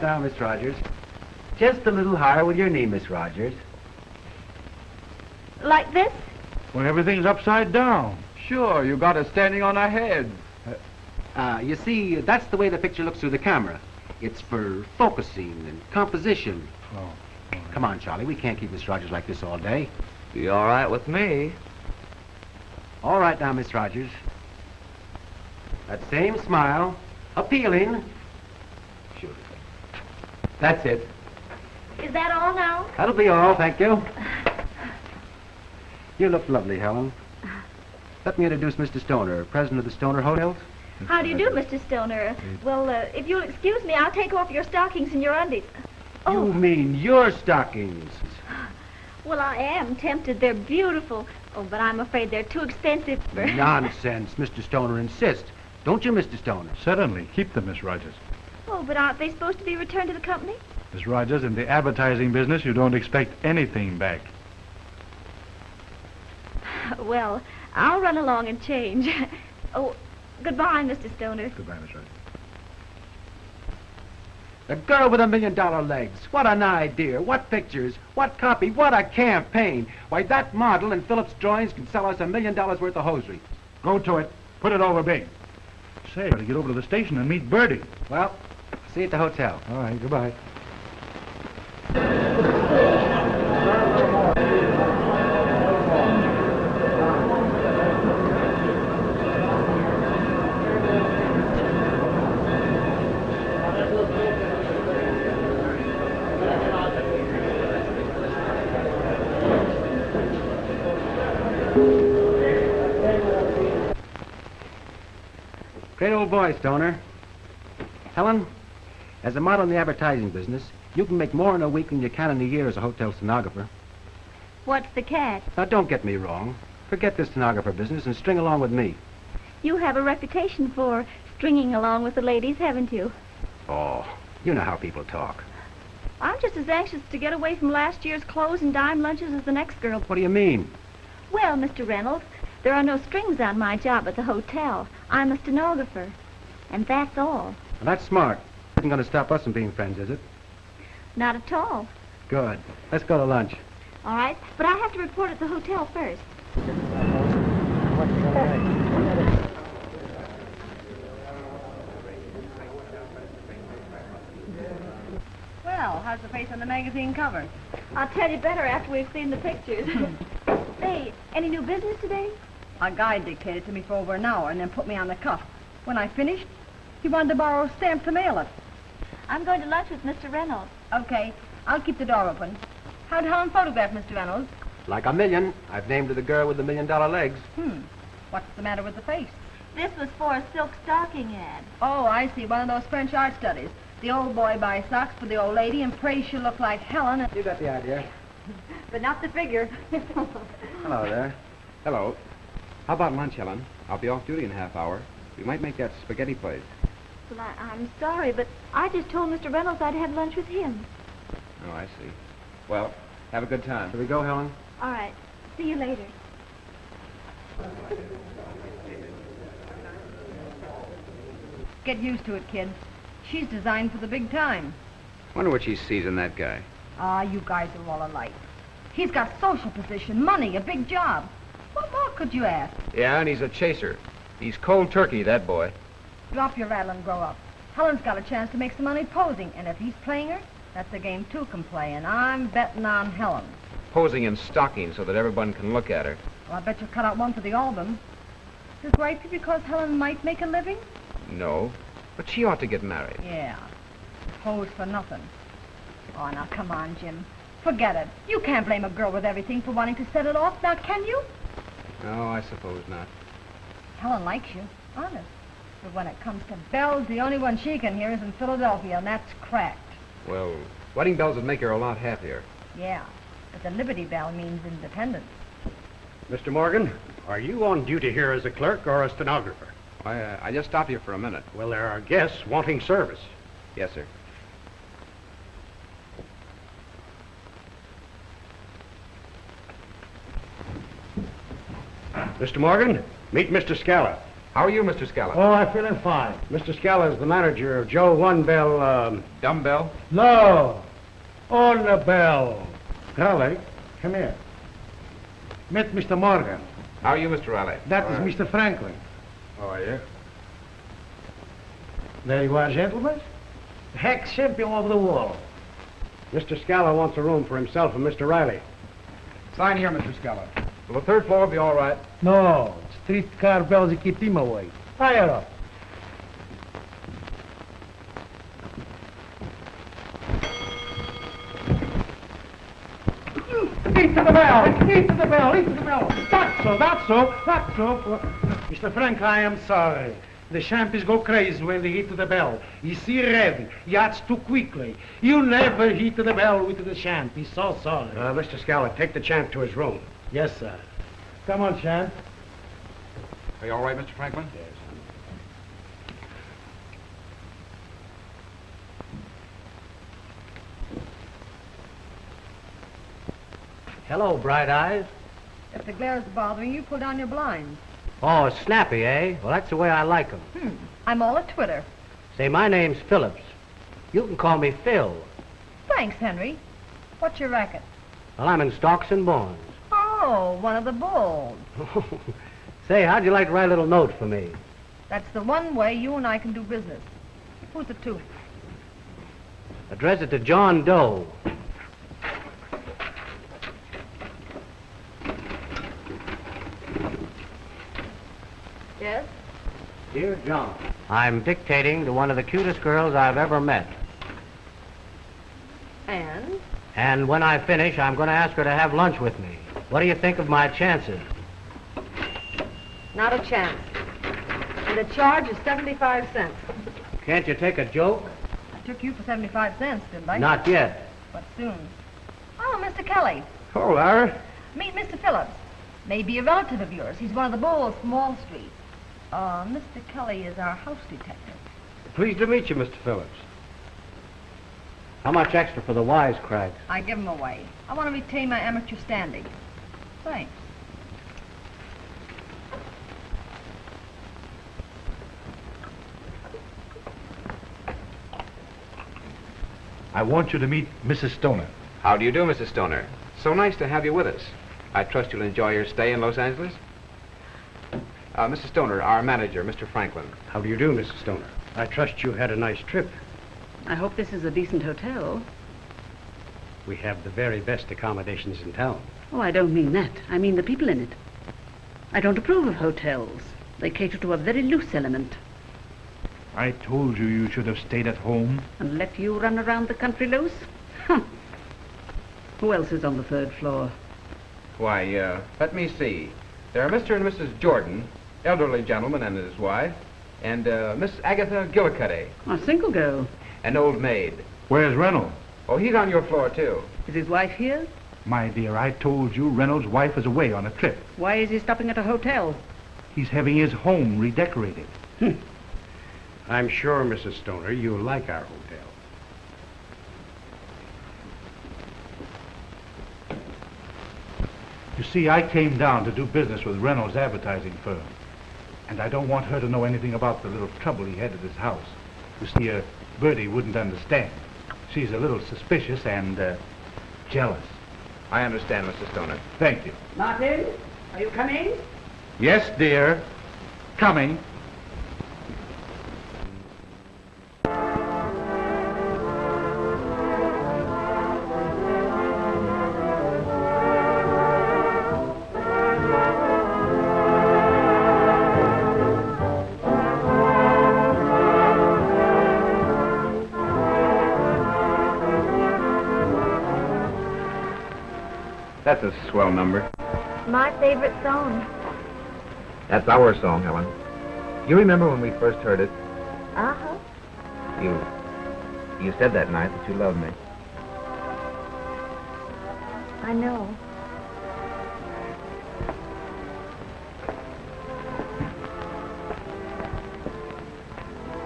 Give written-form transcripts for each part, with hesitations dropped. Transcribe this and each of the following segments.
now, Miss Rogers. Just a little higher with your knee, Miss Rogers. Like this? Well, everything's upside down. Sure, you got us standing on our heads. You see, that's the way the picture looks through the camera. It's for focusing and composition. Oh. All right. Come on, Charlie, we can't keep Miss Rogers like this all day. Be all right with me. All right now, Miss Rogers. That same smile, appealing. Shoot. That's it. Is that all now? That'll be all, thank you. You look lovely, Helen. Let me introduce Mr. Stoner, president of the Stoner Hotels. How do you do, Mr. Stoner? Well, if you'll excuse me, I'll take off your stockings and your undies. Oh. You mean your stockings? Well, I am tempted. They're beautiful. Oh, but I'm afraid they're too expensive for... Nonsense. Mr. Stoner insists. Don't you, Mr. Stoner? Certainly. Keep them, Miss Rogers. Oh, but aren't they supposed to be returned to the company? Miss Rogers, in the advertising business, you don't expect anything back. Well, I'll run along and change. Oh, goodbye, Mr. Stoner. Goodbye, Miss Rogers. The girl with $1 million legs. What an idea. What pictures. What copy. What a campaign. Why, that model in Phillips Drawings can sell us $1 million worth of hosiery. Go to it. Put it over big. Say, better get over to the station and meet Bertie. Well, see you at the hotel. All right, goodbye. Great old boy, Stoner. Helen, as a model in the advertising business, you can make more in a week than you can in a year as a hotel stenographer. What's the catch? Now, don't get me wrong. Forget the stenographer business and string along with me. You have a reputation for stringing along with the ladies, haven't you? Oh, you know how people talk. I'm just as anxious to get away from last year's clothes and dime lunches as the next girl. What do you mean? Well, Mr. Reynolds, there are no strings on my job at the hotel. I'm a stenographer. And that's all. Well, that's smart. Isn't going to stop us from being friends, is it? Not at all. Good. Let's go to lunch. All right, but I have to report at the hotel first. Well, how's the face on the magazine cover? I'll tell you better after we've seen the pictures. Say, any new business today? A guy dictated to me for over an hour and then put me on the cuff. When I finished, he wanted to borrow stamps to mail it. I'm going to lunch with Mr. Reynolds. Okay, I'll keep the door open. How'd Helen photograph, Mr. Reynolds? Like $1 million. I've named her the girl with the $1 million legs. What's the matter with the face? This was for a silk stocking ad. Oh, I see, one of those French art studies. The old boy buys socks for the old lady and prays she'll look like Helen. You got the idea. But not the figure. Hello there. Hello. How about lunch, Helen? I'll be off duty in a half hour. We might make that spaghetti place. Well, I'm sorry, but I just told Mr. Reynolds I'd have lunch with him. Oh, I see. Well, have a good time. Here we go, Helen. All right. See you later. Get used to it, kid. She's designed for the big time. Wonder what she sees in that guy. Ah, you guys are all alike. He's got social position, money, a big job. What more could you ask? Yeah, and he's a chaser. He's cold turkey, that boy. Drop your rattle and grow up. Helen's got a chance to make some money posing, and if he's playing her, that's a game two can play, and I'm betting on Helen. Posing in stockings so that everyone can look at her. Well, I bet you cut out one for the album. Is this right because Helen might make a living? No, but she ought to get married. Yeah. Pose for nothing. Oh, now, come on, Jim. Forget it. You can't blame a girl with everything for wanting to set it off, now can you? No, I suppose not. Helen likes you, honest. But when it comes to bells, the only one she can hear is in Philadelphia, and that's cracked. Well, wedding bells would make her a lot happier. Yeah, but the Liberty Bell means independence. Mr. Morgan, are you on duty here as a clerk or a stenographer? I just stopped here for a minute. Well, there are guests wanting service. Yes, sir. Mr. Morgan, meet Mr. Scala. How are you, Mr. Scala? Oh, I'm feeling fine. Mr. Scala is the manager of Joe One Bell, Dumbbell? No! On the bell. Raleigh, come here. Met Mr. Morgan. How are you, Mr. Raleigh? That is Mr. Franklin. How are you? There you are, gentlemen. Heck champion of the world. Mr. Scala wants a room for himself and Mr. Riley. Sign here, Mr. Scala. Will the third floor be all right? No, streetcar bells keep him away. Higher up. Eat to the bell! Eat to the bell! Eat to the bell! That's so, that's so, that's so. Mr. Frank, I am sorry. The champions go crazy when they hit the bell. You see red, he acts too quickly. You never hit the bell with the champ. He's so sorry. Mr. Scala, take the champ to his room. Yes, sir. Come on, champ. Are you all right, Mr. Franklin? Yes. Hello, Bright Eyes. If the glare is bothering you, pull down your blinds. Oh, snappy, eh? Well, that's the way I like 'em. I'm all at Twitter. Say, my name's Phillips. You can call me Phil. Thanks, Henry. What's your racket? Well, I'm in stocks and bonds. Oh, one of the bulls. Say, how'd you like to write a little note for me? That's the one way you and I can do business. Who's it to? Address it to John Doe. Yes? Dear John, I'm dictating to one of the cutest girls I've ever met. And? And when I finish, I'm going to ask her to have lunch with me. What do you think of my chances? Not a chance. And the charge is 75 cents. Can't you take a joke? I took you for 75 cents, didn't I? Not yet. But soon. Oh, Mr. Kelly. Oh, Larry. Meet Mr. Phillips. Maybe a relative of yours. He's one of the bulls from Wall Street. Mr. Kelly is our house detective. Pleased to meet you, Mr. Phillips. How much extra for the wisecracks? I give him away. I want to retain my amateur standing. Thanks. I want you to meet Mrs. Stoner. How do you do, Mrs. Stoner? So nice to have you with us. I trust you'll enjoy your stay in Los Angeles. Mrs. Stoner, our manager, Mr. Franklin. How do you do, Mrs. Stoner? I trust you had a nice trip. I hope this is a decent hotel. We have the very best accommodations in town. Oh, I don't mean that. I mean the people in it. I don't approve of hotels. They cater to a very loose element. I told you you should have stayed at home. And let you run around the country loose? Huh. Who else is on the third floor? Why, let me see. There are Mr. and Mrs. Jordan, elderly gentleman and his wife, and Miss Agatha Gillicuddy, A single girl. an old maid. Where's Reynolds? Oh, he's on your floor, too. Is his wife here? My dear, I told you Reynolds' wife is away on a trip. Why is he stopping at a hotel? He's having his home redecorated. I'm sure, Mrs. Stoner, you'll like our hotel. You see, I came down to do business with Reynolds' advertising firm. And I don't want her to know anything about the little trouble he had at his house. You see, Bertie wouldn't understand. She's a little suspicious and, jealous. I understand, Mr. Stoner. Thank you. Martin, are you coming? Yes, dear. Coming. That's a swell number. My favorite song. That's our song, Helen. You remember when we first heard it? Uh-huh. You said that night that you loved me. I know.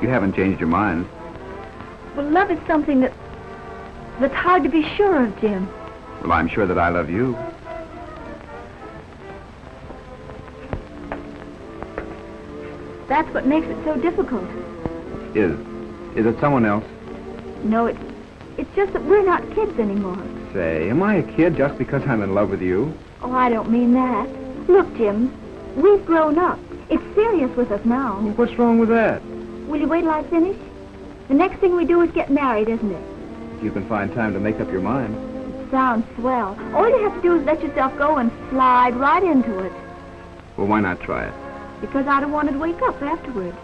You haven't changed your mind. Well, love is something that's hard to be sure of, Jim. Well, I'm sure that I love you. That's what makes it so difficult. Is it someone else? No, it's just that we're not kids anymore. Say, am I a kid just because I'm in love with you? Oh, I don't mean that. Look, Jim, we've grown up. It's serious with us now. What's wrong with that? Will you wait till I finish? The next thing we do is get married, isn't it? If you can find time to make up your mind. It sounds swell. All you have to do is let yourself go and slide right into it. Well, why not try it? Because I don't want to wake up afterward.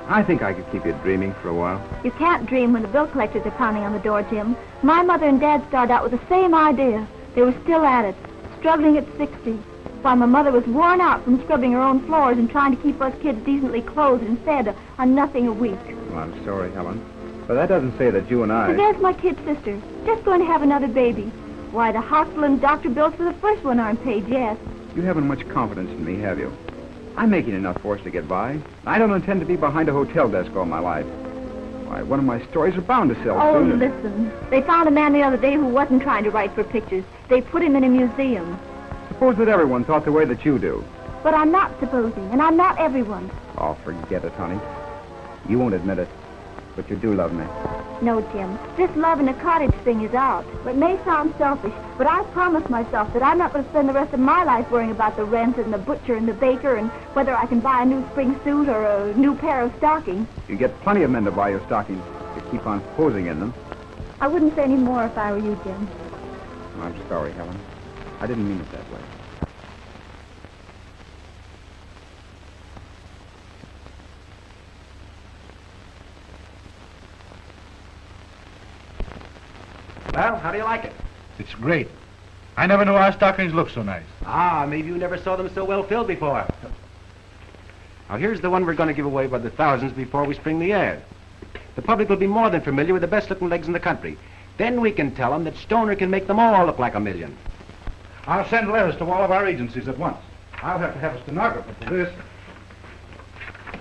I think I could keep you dreaming for a while. You can't dream when the bill collectors are pounding on the door, Jim. My mother and Dad started out with the same idea. They were still at it, struggling at 60. While my mother was worn out from scrubbing her own floors and trying to keep us kids decently clothed and fed on nothing a week. Well, I'm sorry, Helen. But that doesn't say that you and I... So there's my kid sister, just going to have another baby. Why, the hospital and doctor bills for the first one aren't paid yet. You haven't much confidence in me, have you? I'm making enough for us to get by. I don't intend to be behind a hotel desk all my life. Why, one of my stories are bound to sell Oh, soon. listen. They found a man the other day who wasn't trying to write for pictures. They put him in a museum. Suppose that everyone thought the way that you do. But I'm not supposing, and I'm not everyone. Oh, forget it, honey. You won't admit it, but you do love me. No, Jim. This love in a cottage thing is out. It may sound selfish, but I promised myself that I'm not going to spend the rest of my life worrying about the rent and the butcher and the baker and whether I can buy a new spring suit or a new pair of stockings. You get plenty of men to buy your stockings to keep on posing in them. I wouldn't say any more if I were you, Jim. I'm sorry, Helen. I didn't mean it that way. Well, how do you like it? It's great. I never knew our stockings looked so nice. Ah, maybe you never saw them so well filled before. Now, here's the one we're going to give away by the thousands before we spring the ad. The public will be more than familiar with the best-looking legs in the country. Then we can tell them that Stoner can make them all look like $1 million. I'll send letters to all of our agencies at once. I'll have to have a stenographer for this.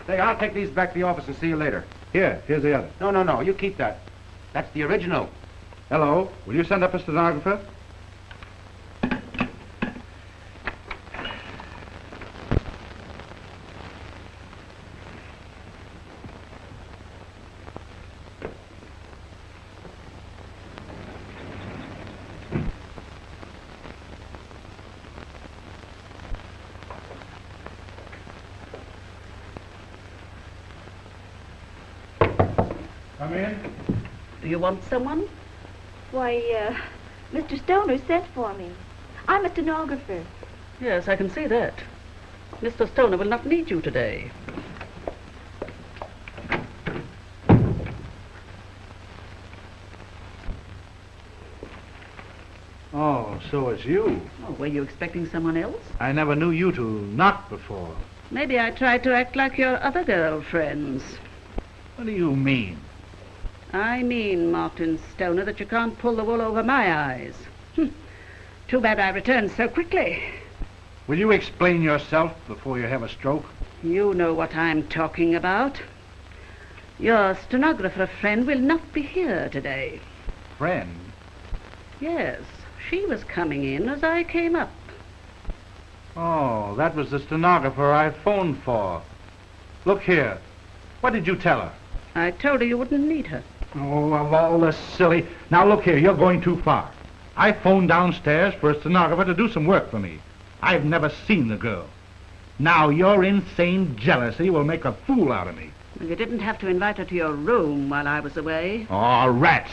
Say, I'll take these back to the office and see you later. Here's the other. No, you keep that. That's the original. Hello, will you send up a stenographer? Come in. Do you want someone? Why, Mr. Stoner sent for me. I'm a stenographer. Yes, I can see that. Mr. Stoner will not need you today. Oh, so it's you. Oh, were you expecting someone else? I never knew you to knock before. Maybe I tried to act like your other girlfriends. What do you mean? I mean, Martin Stoner, that you can't pull the wool over my eyes. Too bad I returned so quickly. Will you explain yourself before you have a stroke? You know what I'm talking about. Your stenographer friend will not be here today. Friend? Yes, she was coming in as I came up. Oh, that was the stenographer I phoned for. Look here. What did you tell her? I told her you wouldn't need her. Oh, of all the silly... Now, look here, you're going too far. I phoned downstairs for a stenographer to do some work for me. I've never seen the girl. Now, your insane jealousy will make a fool out of me. Well, you didn't have to invite her to your room while I was away. Oh, rats.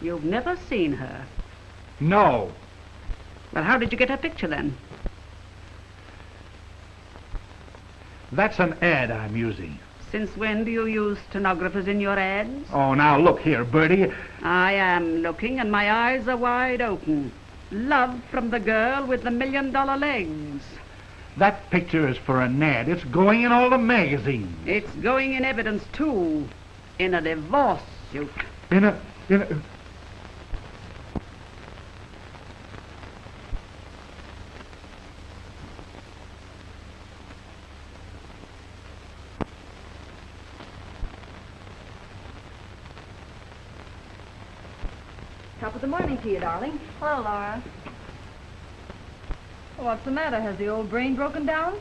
You've never seen her. No. Well, how did you get her picture then? That's an ad I'm using. Since when do you use stenographers in your ads? Oh, now look here, Bertie. I am looking and my eyes are wide open. Love from the girl with the $1 million legs. That picture is for an ad. It's going in all the magazines. It's going in evidence, too. In a divorce suit. In a... Top of the morning to you, darling. Hello, Laura. What's the matter? Has the old brain broken down?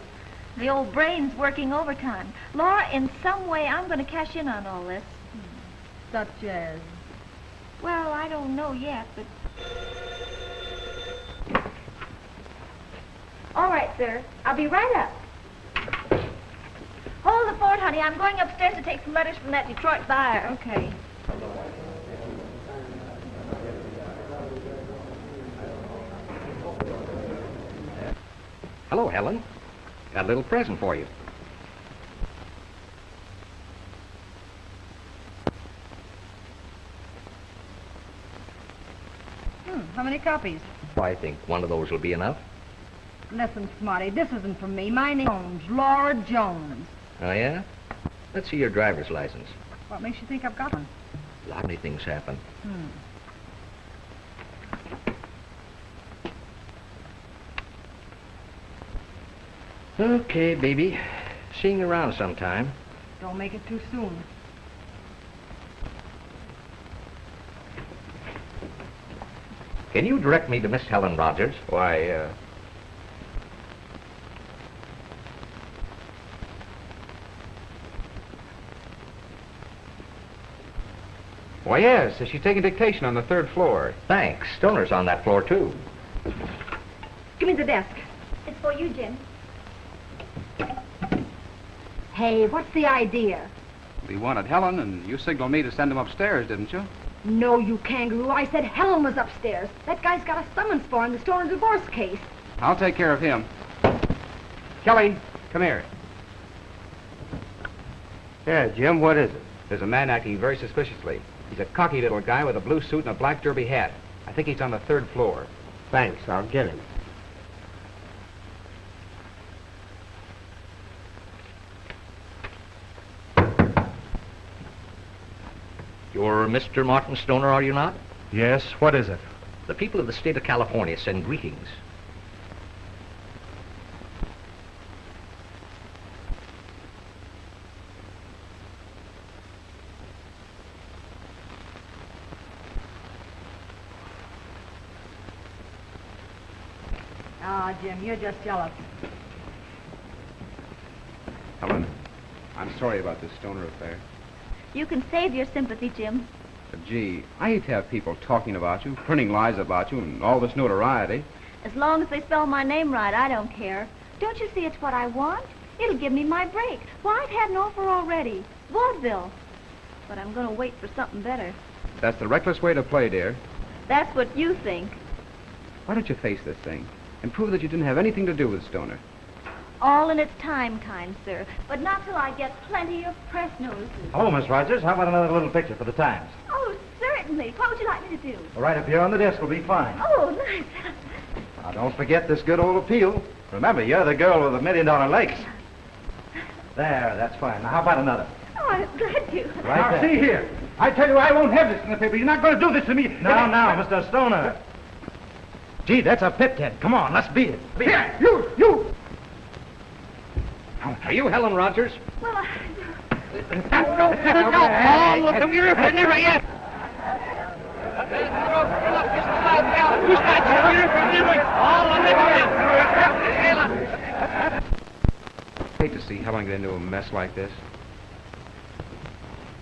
The old brain's working overtime. Laura, in some way, I'm going to cash in on all this. Such as... Well, I don't know yet, but... All right, sir. I'll be right up. Hold the fort, honey. I'm going upstairs to take some letters from that Detroit buyer. Okay. Hello, Helen. Got a little present for you. How many copies? Well, I think one of those will be enough. Listen, Smarty, this isn't for me. My name's Jones, Laura Jones. Oh, yeah? Let's see your driver's license. What makes you think I've got one? A lot of things happen. Okay, baby. Seeing you around sometime. Don't make it too soon. Can you direct me to Miss Helen Rogers? Why, Why, yes. She's taking dictation on the 3rd floor. Thanks. Stoner's on that floor, too. Give me the desk. It's for you, Jim. Hey, what's the idea? We wanted Helen, and you signaled me to send him upstairs, didn't you? No, you kangaroo. I said Helen was upstairs. That guy's got a summons for him, the Stoner divorce case. I'll take care of him. Kelly, come here. Yeah, Jim, what is it? There's a man acting very suspiciously. He's a cocky little guy with a blue suit and a black derby hat. I think he's on the 3rd floor. Thanks, I'll get him. You're Mr. Martin Stoner, are you not? Yes, what is it? The people of the state of California send greetings. Ah, Jim, you're just jealous. Helen, I'm sorry about this Stoner affair. You can save your sympathy, Jim. Gee, I hate to have people talking about you, printing lies about you, and all this notoriety. As long as they spell my name right, I don't care. Don't you see it's what I want? It'll give me my break. Why, I've had an offer already. Vaudeville. But I'm going to wait for something better. That's the reckless way to play, dear. That's what you think. Why don't you face this thing and prove that you didn't have anything to do with Stoner? All in its time, kind sir. But not till I get plenty of press notices. Hello, Miss Rogers. How about another little picture for the Times? Oh, certainly. What would you like me to do? Right up here on the desk will be fine. Oh, nice. Now, don't forget this good old appeal. Remember, you're the girl with the $1 million legs. There, that's fine. Now, how about another? Oh, I'm glad to. Right Now, there. see here. I tell you, I won't have this in the paper. You're not going to do this to me. Now, Mr. Stoner. Gee, that's a pit tent. Come on, let's beat it. Here, you. Are you Helen Rogers? Well, Oh, look, come here, Hate to see Helen get into a mess like this.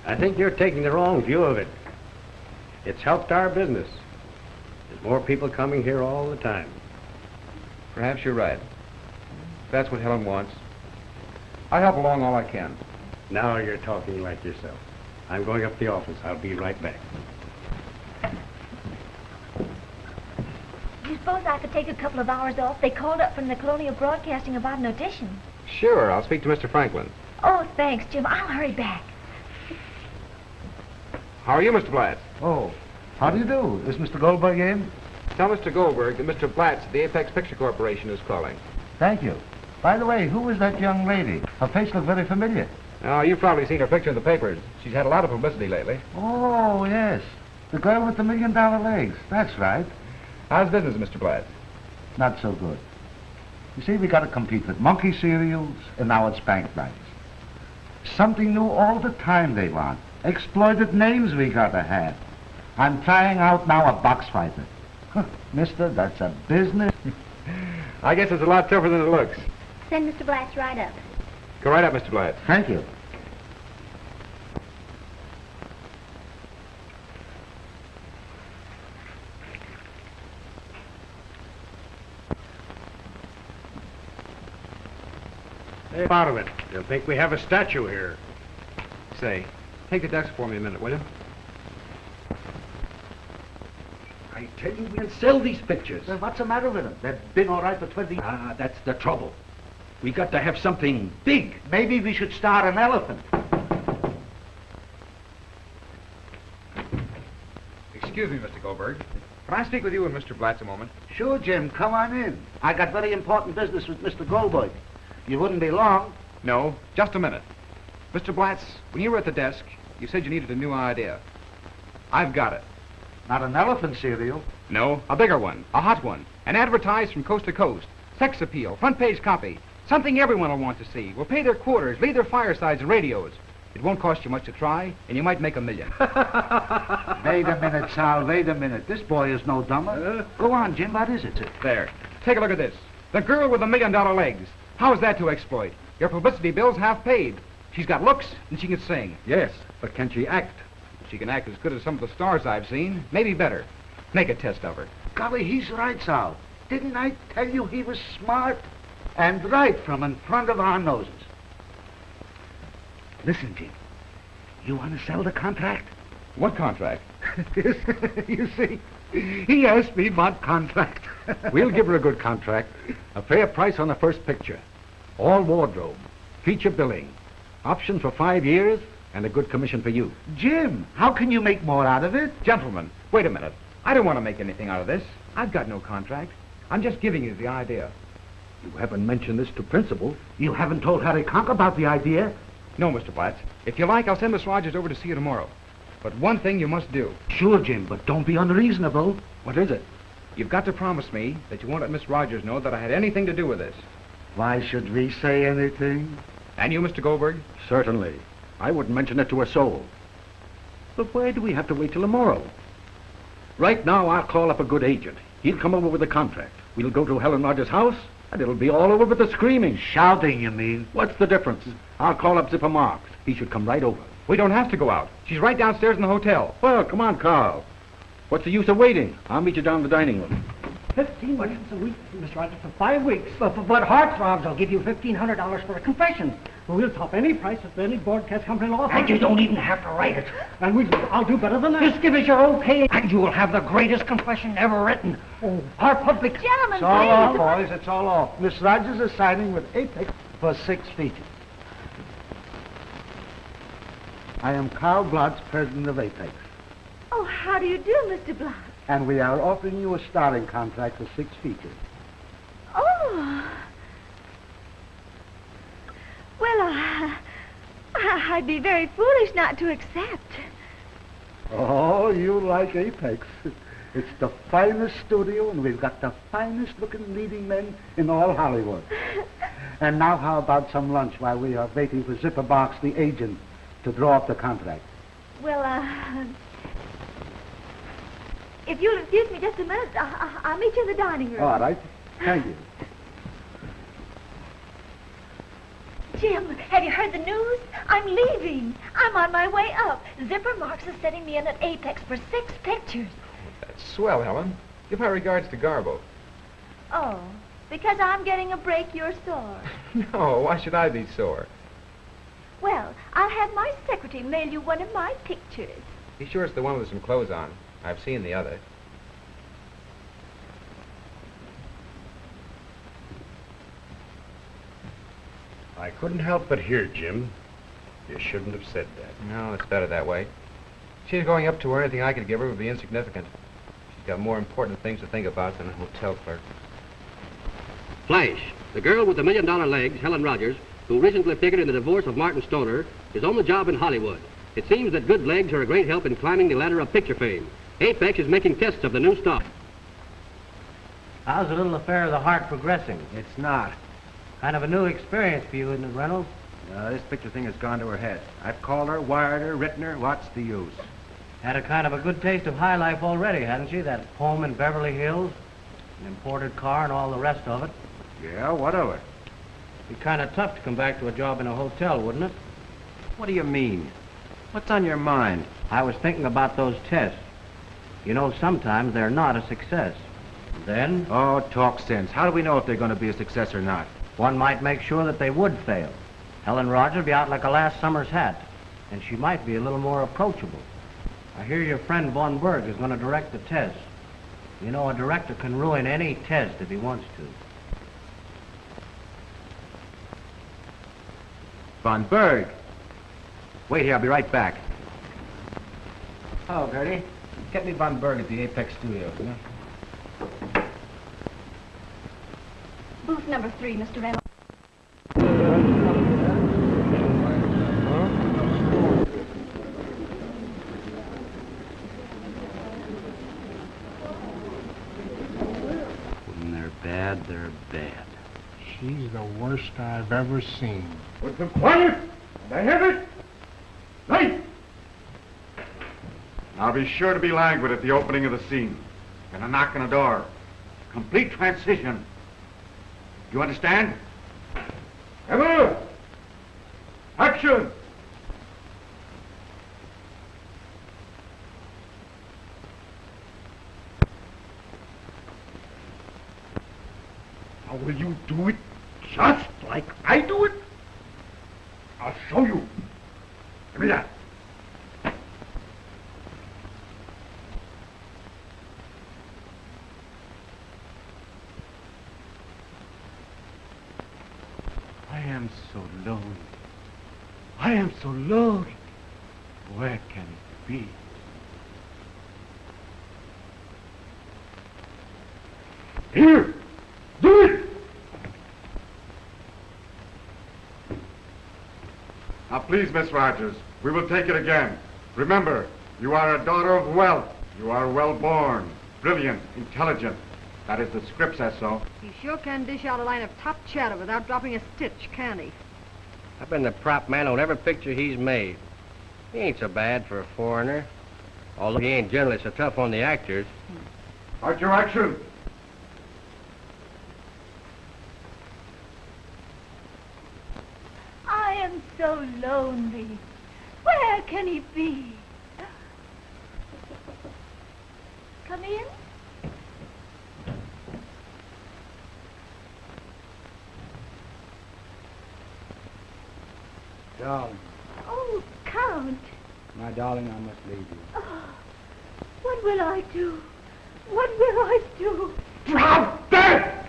I think you're taking the wrong view of it. It's helped our business. There's more people coming here all the time. Perhaps you're right. If that's what Helen wants, I'll help along all I can. Now you're talking like yourself. I'm going up to the office. I'll be right back. do you suppose I could take a couple of hours off? They called up from the Colonial Broadcasting about an audition. Sure, I'll speak to Mr. Franklin. Oh, thanks, Jim. I'll hurry back. How are you, Mr. Blatt? Oh, how do you do? Is Mr. Goldberg in? Tell Mr. Goldberg that Mr. Blatz at the Apex Picture Corporation is calling. Thank you. By the way, who is that young lady? Her face looked very familiar. Oh, you've probably seen her picture in the papers. She's had a lot of publicity lately. Oh, yes. The girl with the $1 million legs. That's right. How's business, Mr. Blatt? Not so good. You see, we got to compete with monkey cereals, and now it's bank rights. Something new all the time they want. Exploited names we got to have. I'm trying out now a box fighter. Mister, that's a business. I guess it's a lot tougher than it looks. Send Mr. Blatz right up. Go right up, Mr. Blatz. Thank you. Hey, out of it. You'll think we have a statue here. Say, take the desk for me a minute, will you? I tell you, we'll sell these pictures. Well, what's the matter with them? They've been all right for 20 years. Ah, that's the trouble. We got to have something big. Maybe we should start an elephant. Excuse me, Mr. Goldberg. Can I speak with you and Mr. Blatz a moment? Sure, Jim, come on in. I got very important business with Mr. Goldberg. You wouldn't be long. No, just a minute. Mr. Blatz, when you were at the desk, you said you needed a new idea. I've got it. Not an elephant cereal. No, a bigger one, a hot one, and advertised from coast to coast. Sex appeal, front page copy, something everyone will want to see. Will pay their quarters, leave their firesides and radios. It won't cost you much to try, and you might make $1 million. Wait a minute, Sal, wait a minute. This boy is no dumber. Go on, Jim, what is it? There, take a look at this. The girl with the $1 million legs. How's that to exploit? Your publicity bill's half paid. She's got looks, and she can sing. Yes, but can she act? She can act as good as some of the stars I've seen, maybe better. Make a test of her. Golly, he's right, Sal. Didn't I tell you he was smart? And right from in front of our noses. Listen, Jim. You want to sell the contract? What contract? You see, he asked me what contract. We'll give her a good contract. A fair price on the first picture. All wardrobe. Feature billing. Option for 5 years, and a good commission for you. Jim, how can you make more out of it? Gentlemen, wait a minute. I don't want to make anything out of this. I've got no contract. I'm just giving you the idea. You haven't mentioned this to principal. You haven't told Harry Conk about the idea? No, Mr. Blatz. If you like, I'll send Miss Rogers over to see you tomorrow. But one thing you must do. Sure, Jim, but don't be unreasonable. What is it? You've got to promise me that you won't let Miss Rogers know that I had anything to do with this. Why should we say anything? And you, Mr. Goldberg? Certainly. I wouldn't mention it to a soul. But why do we have to wait till tomorrow? Right now, I'll call up a good agent. He'll come over with the contract. We'll go to Helen Rogers' house, and it'll be all over with the screaming. Shouting, you mean? What's the difference? I'll call up Zipper Marks. He should come right over. We don't have to go out. She's right downstairs in the hotel. Well, come on, Carl. What's the use of waiting? I'll meet you down in the dining room. 15 minutes a week, Miss Rogers, for 5 weeks. But heartthrobs will give you $1,500 for a confession. We'll top any price at any broadcast company law firm. And you don't even have to write it. And I'll do better than that. Just give us your okay, and you will have the greatest confession ever written. Oh, our public. Gentlemen, It's all off, please. boys. It's all off. Miss Rogers is signing with Apex for 6 features. I am Carl Blotz, president of Apex. Oh, how do you do, Mr. Blatz? And we are offering you a starting contract for 6 features. Oh. Well, I'd be very foolish not to accept. Oh, you like Apex. It's the finest studio, and we've got the finest-looking leading men in all Hollywood. And now how about some lunch while we are waiting for Zipper Box, the agent, to draw up the contract? Well, if you'll excuse me just a minute, I'll meet you in the dining room. All right. Thank you. Jim, have you heard the news? I'm leaving. I'm on my way up. Zipper Marks is setting me in at Apex for 6 pictures. That's swell, Helen. Give my regards to Garbo. Oh, because I'm getting a break, you're sore. No, why should I be sore? Well, I'll have my secretary mail you one of my pictures. Be sure it's the one with some clothes on. I've seen the other. I couldn't help but hear, Jim. You shouldn't have said that. No, it's better that way. She's going up to her. Anything I could give her would be insignificant. She's got more important things to think about than a hotel clerk. Flash, the girl with the $1 million legs, Helen Rogers, who recently figured in the divorce of Martin Stoner, is on the job in Hollywood. It seems that good legs are a great help in climbing the ladder of picture fame. Apex is making tests of the new stock. How's the little affair of the heart progressing? It's not. Kind of a new experience for you, isn't it, Reynolds? This picture thing has gone to her head. I've called her, wired her, written her. What's the use? Had a kind of a good taste of high life already, hadn't she? That home in Beverly Hills, an imported car and all the rest of it. Yeah, what of it? Be kind of tough to come back to a job in a hotel, wouldn't it? What do you mean? What's on your mind? I was thinking about those tests. You know, sometimes they're not a success. Then? Oh, talk sense. How do we know if they're going to be a success or not? One might make sure that they would fail. Helen Rogers would be out like a last summer's hat, and she might be a little more approachable. I hear your friend Von Berg is going to direct the test. You know, a director can ruin any test if he wants to. Von Berg. Wait here, I'll be right back. Oh, Gertie, get me Von Berg at the Apex Studios, you know? Booth number 3, Mr. Reynolds. When they're bad, they're bad. She's the worst I've ever seen. Put them quiet! I have it! Right! I'll be sure to be languid at the opening of the scene. And a knock on the door. Complete transition. You understand? Emma! Action! How will you do it? Just like I do it? I'll show you. Give me that. I am so lonely. I am so lonely. Where can it be? Here! Do it! Now, please, Miss Rogers, we will take it again. Remember, you are a daughter of wealth. You are well-born, brilliant, intelligent. That is, the script says so. He sure can dish out a line of top chatter without dropping a stitch, can he? I've been the prop man on every picture he's made. He ain't so bad for a foreigner. Although he ain't generally so tough on the actors. Start your action. I am so lonely. Where can he be? Come in. Darling. Oh, Count. My darling, I must leave you. Oh, what will I do? What will I do? Drop dead!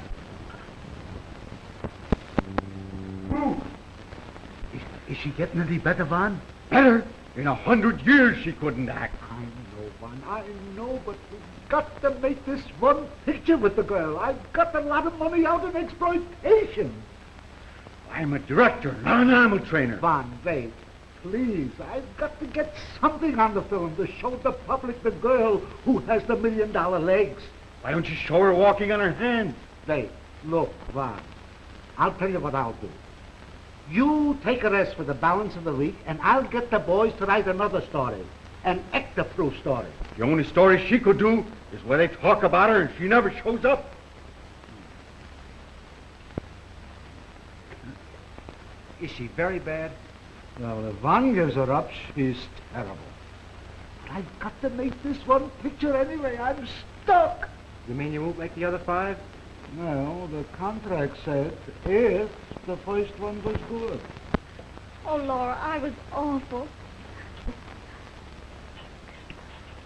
Is she getting any better, Von? Better? In 100 years she couldn't act. I know, Von, I know, but we've got to make this one picture with the girl. I've got a lot of money out in exploitation. I'm a director, not an animal trainer. Von, wait. Please, I've got to get something on the film to show the public the girl who has the $1 million legs. Why don't you show her walking on her hands? Wait, look, Von, I'll tell you what I'll do. You take a rest for the balance of the week, and I'll get the boys to write another story. An actor-proof story. The only story she could do is where they talk about her and she never shows up. Is she very bad? Well, if Von gives her up, she's terrible. But I've got to make this one picture anyway. I'm stuck. You mean you won't make the other 5? No, the contract said if the first one was good. Oh, Laura, I was awful.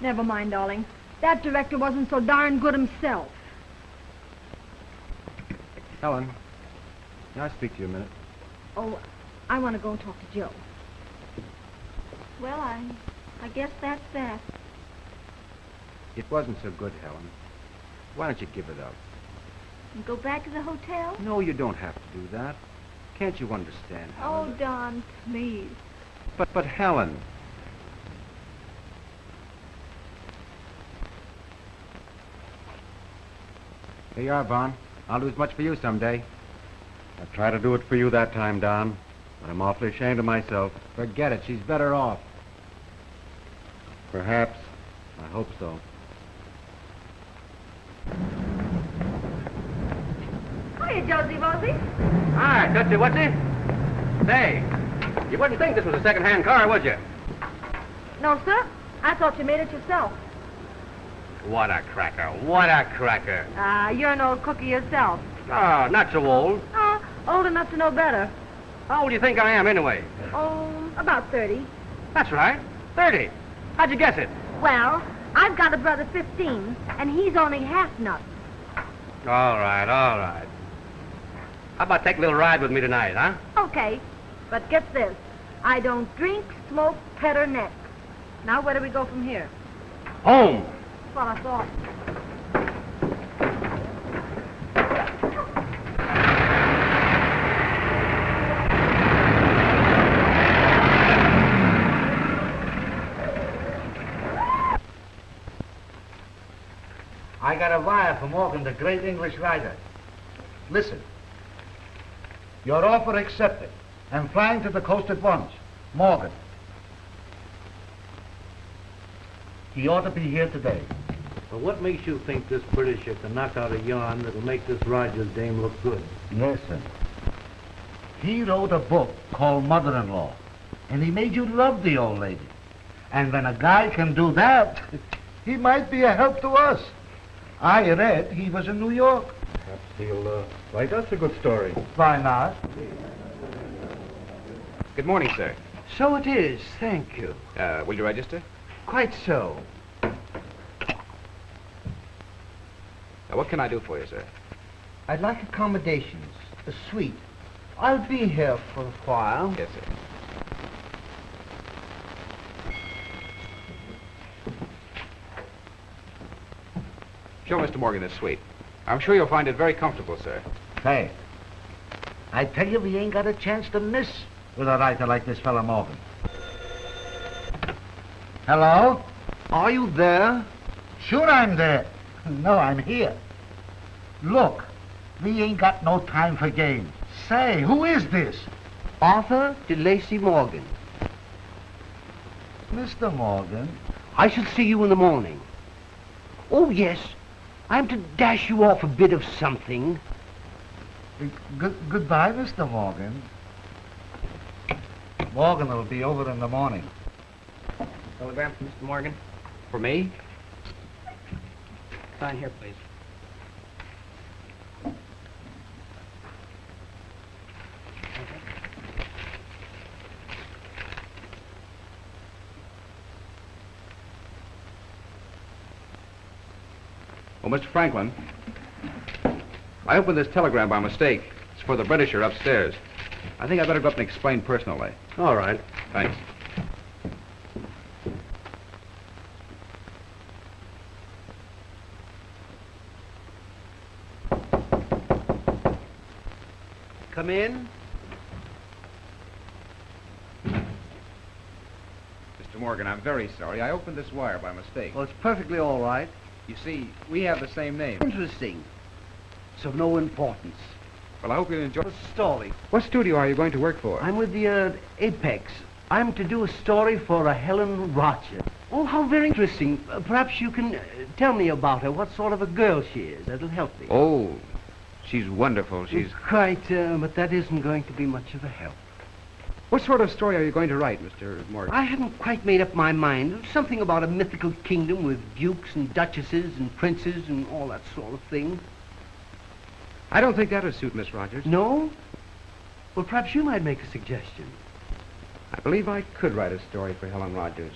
Never mind, darling. That director wasn't so darn good himself. Helen, may I speak to you a minute? Oh, I want to go and talk to Joe. Well, I guess that's that. It wasn't so good, Helen. Why don't you give it up? And go back to the hotel? No, you don't have to do that. Can't you understand, Helen? Oh, Don, please. But Helen... Here you are, Vaughn. I'll do as much for you someday. I tried to do it for you that time, Don, but I'm awfully ashamed of myself. Forget it. She's better off. Perhaps. I hope so. Hiya, Josie Rosie. Hi, Tootsie Wootsie. Say, you wouldn't think this was a second-hand car, would you? No, sir. I thought you made it yourself. What a cracker, what a cracker. You're an old cookie yourself. Oh, not so old. Oh, old enough to know better. How old do you think I am, anyway? Oh, about 30. That's right, 30. How'd you guess it? Well, I've got a brother 15, and he's only half nuts. All right, all right. How about take a little ride with me tonight, huh? Okay, but get this. I don't drink, smoke, pet, or neck. Now, where do we go from here? Home. That's what I thought. I got a wire from Morgan, the great English writer. Listen. Your offer accepted. I'm flying to the coast at once. Morgan. He ought to be here today. But what makes you think this Britisher can knock out a yarn that'll make this Rogers dame look good? Listen. He wrote a book called Mother-in-Law, and he made you love the old lady. And when a guy can do that, he might be a help to us. I read he was in New York. Perhaps he'll write us a good story. Why not? Good morning, sir. So it is, thank you. Will you register? Quite so. What can I do for you, sir? I'd like accommodations, a suite. I'll be here for a while. Yes, sir. Show Mr. Morgan this suite. I'm sure you'll find it very comfortable, sir. Hey, I tell you, we ain't got a chance to miss with a writer like this fella Morgan. Hello? Are you there? Sure I'm there. No, I'm here. Look, we ain't got no time for games. Say, who is this? Arthur de Lacy Morgan. Mr. Morgan? I shall see you in the morning. Oh, yes. I'm to dash you off a bit of something. Goodbye, Mr. Morgan. Morgan will be over in the morning. Telegram from Mr. Morgan. For me? Sign here, please. Well, Mr. Franklin, I opened this telegram by mistake. It's for the Britisher upstairs. I think I'd better go up and explain personally. All right. Thanks. Come in. Mr. Morgan, I'm very sorry. I opened this wire by mistake. Well, it's perfectly all right. You see, we have the same name. Interesting. It's of no importance. Well, I hope you'll enjoy The story. What studio are you going to work for? I'm with the Apex. I'm to do a story for a Helen Rogers. Oh, how very interesting. Perhaps you can tell me about her, what sort of a girl she is. That'll help me. Oh, she's wonderful. She's... Quite, but that isn't going to be much of a help. What sort of story are you going to write, Mr. Morgan? I haven't quite made up my mind. Something about a mythical kingdom with dukes and duchesses and princes and all that sort of thing. I don't think that would suit Miss Rogers. No? Well, perhaps you might make a suggestion. I believe I could write a story for Helen Rogers.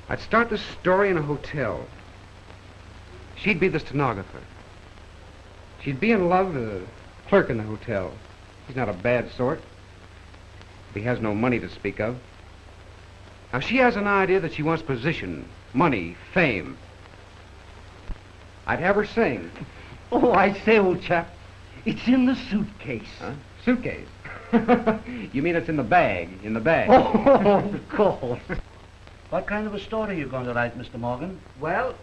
I'd start the story in a hotel. She'd be the stenographer. She'd be in love with a clerk in the hotel. He's not a bad sort. He has no money to speak of. Now, she has an idea that she wants position, money, fame. I'd have her sing. Oh, I say, old chap, it's in the suitcase. Huh? Suitcase? You mean it's in the bag, in the bag? Oh, of course. What kind of a story are you going to write, Mr. Morgan? Well,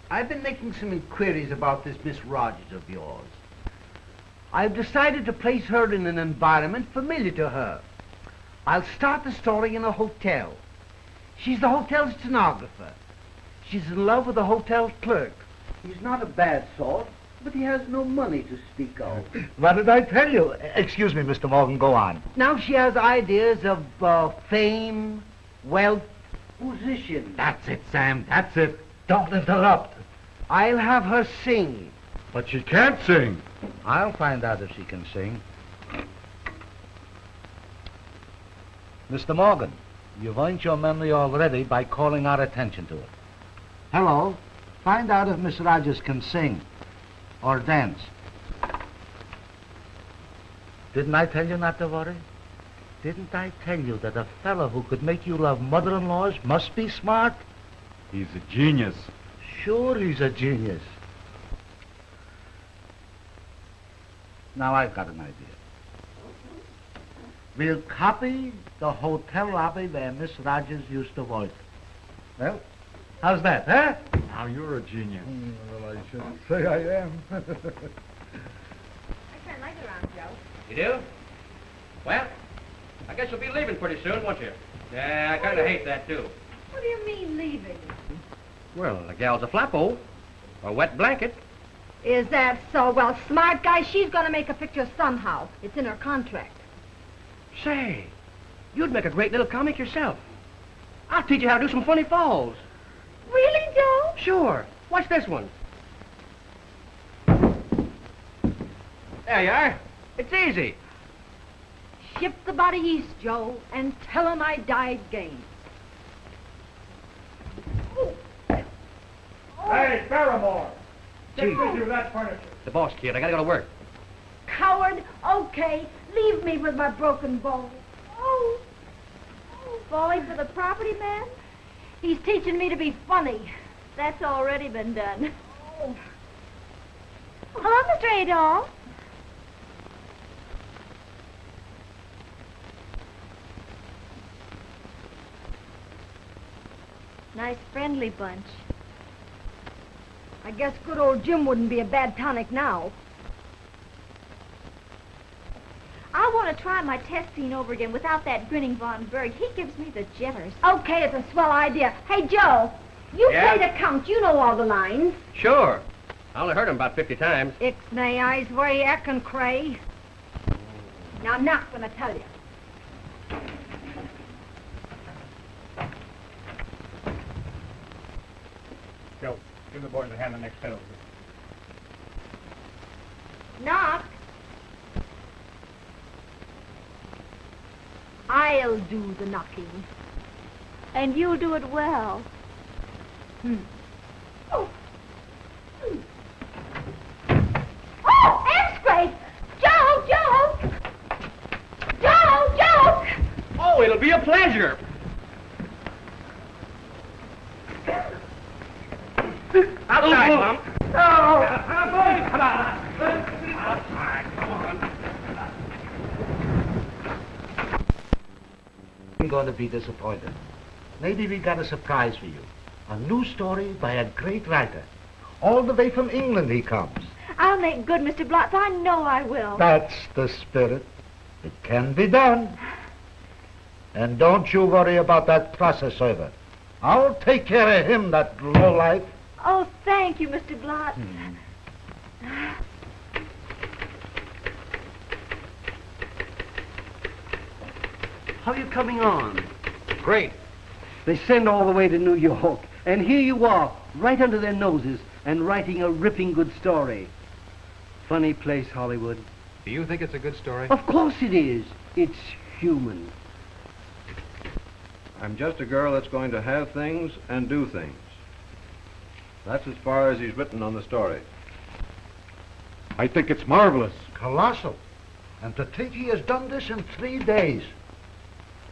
I've been making some inquiries about this Miss Rogers of yours. I've decided to place her in an environment familiar to her. I'll start the story in a hotel. She's the hotel stenographer. She's in love with the hotel clerk. He's not a bad sort, but he has no money to speak of. What did I tell you? Excuse me, Mr. Morgan, go on. Now she has ideas of fame, wealth, position. That's it, Sam, that's it. Don't interrupt. I'll have her sing. But she can't sing. I'll find out if she can sing. Mr. Morgan, you've earned your memory already by calling our attention to it. Hello. Find out if Miss Rogers can sing or dance. Didn't I tell you not to worry? Didn't I tell you that a fellow who could make you love mother-in-laws must be smart? He's a genius. Sure, he's a genius. Now I've got an idea. We'll copy the hotel lobby where Miss Rogers used to work. Well, how's that, huh? Now you're a genius. Well, I shouldn't say I am. I kind of like it around, Joe. You do? Well, I guess you'll be leaving pretty soon, won't you? Yeah, I kind of hate that, too. What do you mean, leaving? Well, the gal's a flappo. A wet blanket. Is that so? Well, smart guy, she's going to make a picture somehow. It's in her contract. Say, you'd make a great little comic yourself. I'll teach you how to do some funny falls. Really, Joe? Sure. Watch this one. There you are. It's easy. Ship the body east, Joe, and tell him I died game. Hey, Barrymore! Gee. Get rid of that furniture. The boss, kid. I gotta go to work. Coward, okay, leave me with my broken bones. Oh. Falling for the property man? He's teaching me to be funny. That's already been done. Oh. Hello, Mr. Adolph. Nice friendly bunch. I guess good old Jim wouldn't be a bad tonic now. I want to try my test scene over again without that grinning Von Berg. He gives me the jitters. Okay, it's a swell idea. Hey, Joe, you Yeah? play the count. You know all the lines. Sure. I only heard him about 50 times. Ixnay eyes where you can cray. Now, I'm not going to tell you. Joe, give the boys a hand the next pedal. Knock. I'll do the knocking. And you'll do it well. Oh! Oh, air Joe! Joe! Joe! Joe! Oh, it'll be a pleasure. Outside, Mom. Come on! I'm going to be disappointed. Maybe we got a surprise for you. A new story by a great writer. All the way from England he comes. I'll make good, Mr. Blotz. I know I will. That's the spirit. It can be done. And don't you worry about that process server. I'll take care of him, that lowlife. Oh, thank you, Mr. Blotz. How are you coming on? Great. They send all the way to New York, and here you are, right under their noses, and writing a ripping good story. Funny place, Hollywood. Do you think it's a good story? Of course it is. It's human. I'm just a girl that's going to have things and do things. That's as far as he's written on the story. I think it's marvelous. Colossal. And to think he has done this in 3 days.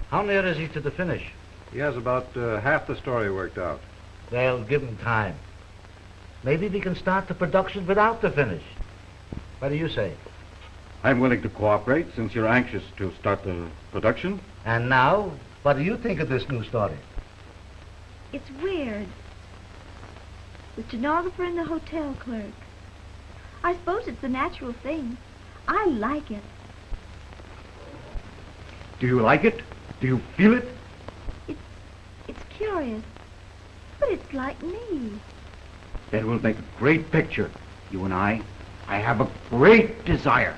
How near is he to the finish? He has about half the story worked out. They'll give him time. Maybe we can start the production without the finish. What do you say? I'm willing to cooperate since you're anxious to start the production. And now, what do you think of this new story? It's weird. The stenographer and the hotel clerk. I suppose it's the natural thing. I like it. Do you like it? Do you feel it? It's curious. But it's like me. Then we'll make a great picture, you and I. I have a great desire.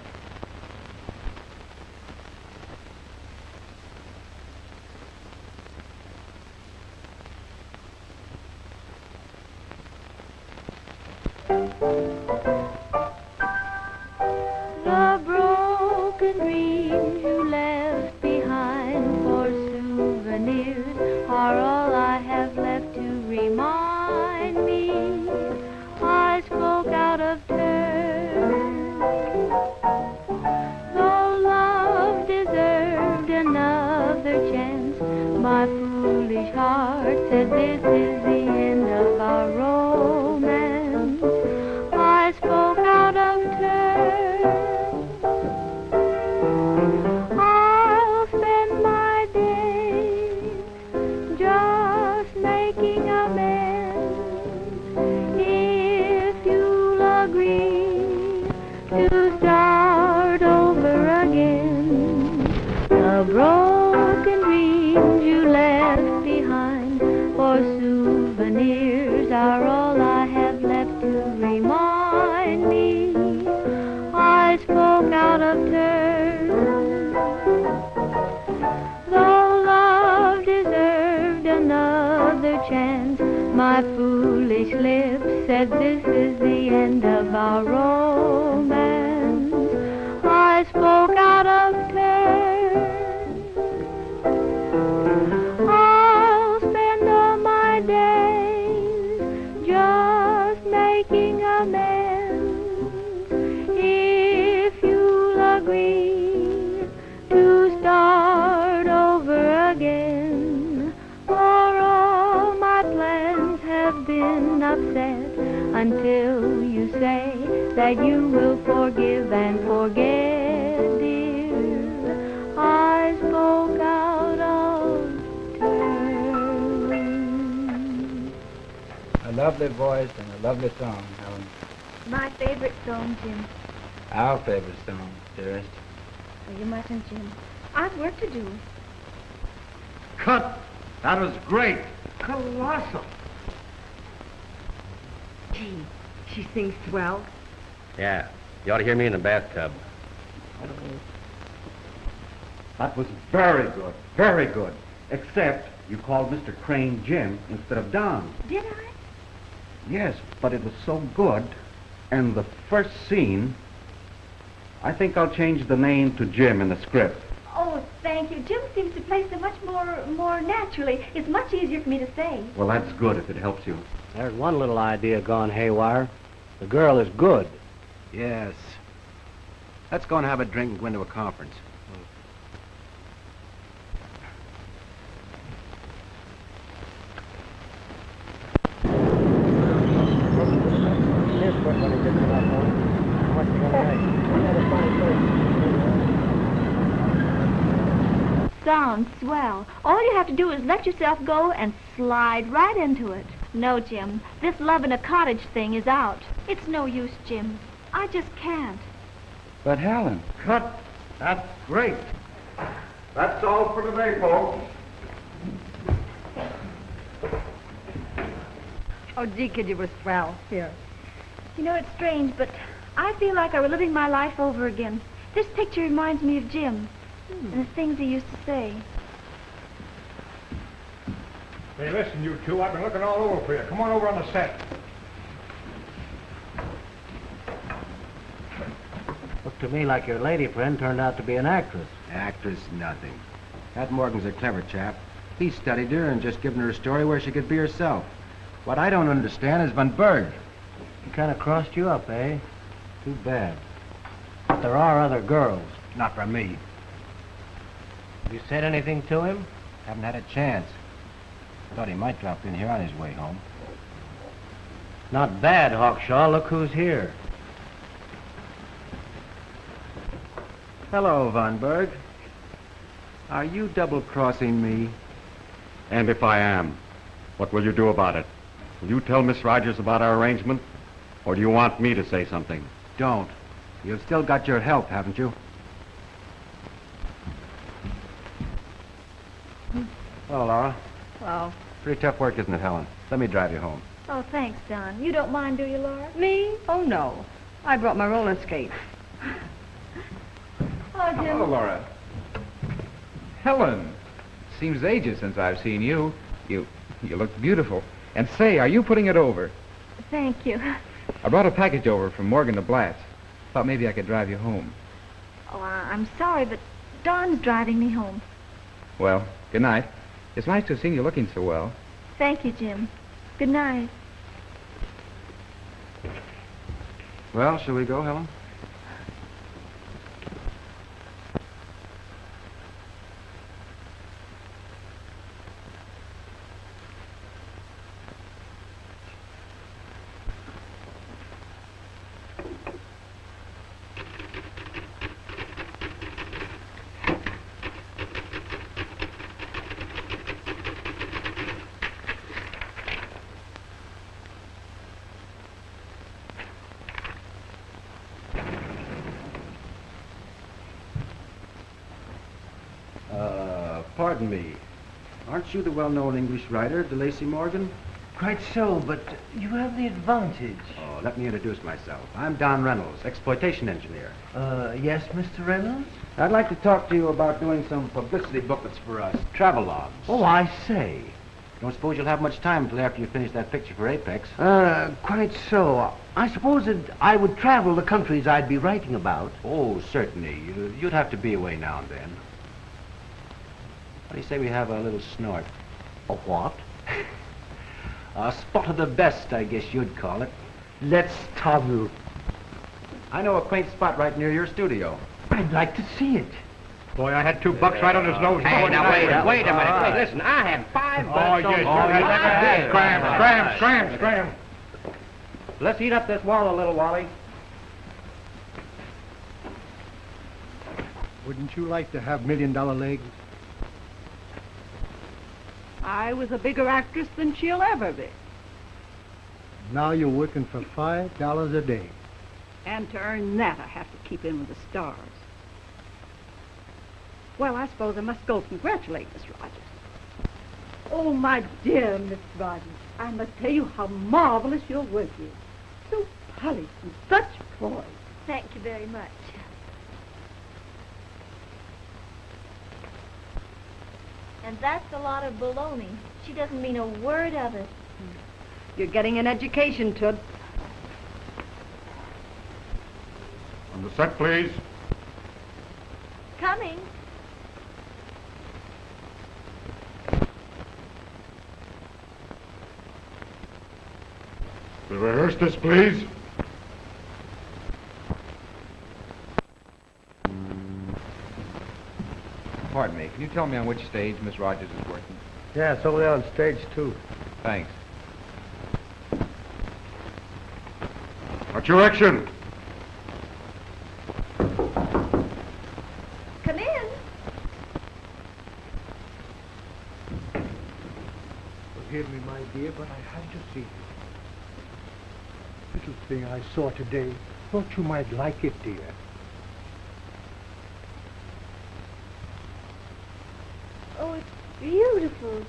The broken dreams you left behind for souvenirs are all I have left to remind me. I spoke out of turn, though love deserved another chance. My foolish heart said this is the end of our romance. I spoke out of turn. I'll spend my days just making amends, if you'll agree to start over again. The broken dreams you left behind for souvenirs are all I have left to remind me. I spoke out of turn, though love deserved another chance. My foolish lips said this is the end of our romance. I spoke out of turn. I'll spend all my days just making amends, if you'll agree to start over again. For all my plans have been upset until you say that you will forgive and forget, dear. I spoke out of turn. A lovely voice and a lovely song, Helen. My favorite song, Jim. Our favorite song, dearest. Oh, you mustn't, Jim. I've work to do. Cut! That was great. Colossal. Gee, she sings swell. Yeah, you ought to hear me in the bathtub. That was very good, very good. Except you called Mr. Crane Jim instead of Don. Did I? Yes, but it was so good. And the first scene, I think I'll change the name to Jim in the script. Oh, thank you. Jim seems to play so much more naturally. It's much easier for me to say. Well, that's good if it helps you. There's one little idea gone haywire. The girl is good. Yes. Let's go and have a drink and go into a conference. Sounds swell. All you have to do is let yourself go and slide right into it. No, Jim. This love in a cottage thing is out. It's no use, Jim. I just can't. But Helen. Cut! That's great. That's all for today, folks. Oh, gee, kid, you were swell. Here. You know, it's strange, but I feel like I were living my life over again. This picture reminds me of Jim and the things he used to say. Hey, listen, you two. I've been looking all over for you. Come on over on the set. Looked to me like your lady friend turned out to be an actress. Actress, nothing. That Morgan's a clever chap. He studied her and just given her a story where she could be herself. What I don't understand is Van Berg. He kind of crossed you up, eh? Too bad. But there are other girls. Not for me. Have you said anything to him? Haven't had a chance. Thought he might drop in here on his way home. Not bad, Hawkshaw. Look who's here. Hello, Van Berg. Are you double-crossing me? And if I am, what will you do about it? Will you tell Miss Rogers about our arrangement? Or do you want me to say something? Don't. You've still got your help, haven't you? Hello, Laura. Well, Pretty tough work, isn't it, Helen? Let me drive you home. Oh, thanks, Don. You don't mind, do you, Laura? Me? Oh, no. I brought my roller skates. Oh, Jim. Hello, Laura. Helen. Seems ages since I've seen you. You look beautiful. And say, are you putting it over? Thank you. I brought a package over from Morgan to Blatt's. Thought maybe I could drive you home. Oh, I'm sorry, but Don's driving me home. Well, good night. It's nice to have seen you looking so well. Thank you, Jim. Good night. Well, shall we go, Helen? Pardon me. Aren't you the well-known English writer, DeLacy Morgan? Quite so, but you have the advantage. Oh, let me introduce myself. I'm Don Reynolds, exploitation engineer. Yes, Mr. Reynolds? I'd like to talk to you about doing some publicity booklets for us, travelogues. Oh, I say. Don't suppose you'll have much time until after you finish that picture for Apex. Quite so. I suppose that I would travel the countries I'd be writing about. Oh, certainly. You'd have to be away now and then. What do you say we have a little snort? A what? A spot of the best, I guess you'd call it. Let's travel. I know a quaint spot right near your studio. I'd like to see it. Boy, I had $2 right on his nose. Hey, now wait a minute. Hey, listen, I had $5. Oh, yes. Scram. Let's heat up this wall a little, Wally. Wouldn't you like to have $1 million legs? I was a bigger actress than she'll ever be. Now you're working for $5 a day. And to earn that, I have to keep in with the stars. Well, I suppose I must go congratulate Miss Rogers. Oh, my dear Miss Rogers, I must tell you how marvelous your work is. So polished and such poise. Thank you very much. And that's a lot of baloney. She doesn't mean a word of it. You're getting an education, Toots. On the set, please. Coming. We rehearse this, please. Pardon me, can you tell me on which stage Miss Rogers is working? Yeah, it's over there on stage 2. Thanks. What's your action? Come in. Forgive me, my dear, but I had to see you. Little thing I saw today. Thought you might like it, dear. Oh, it's beautiful.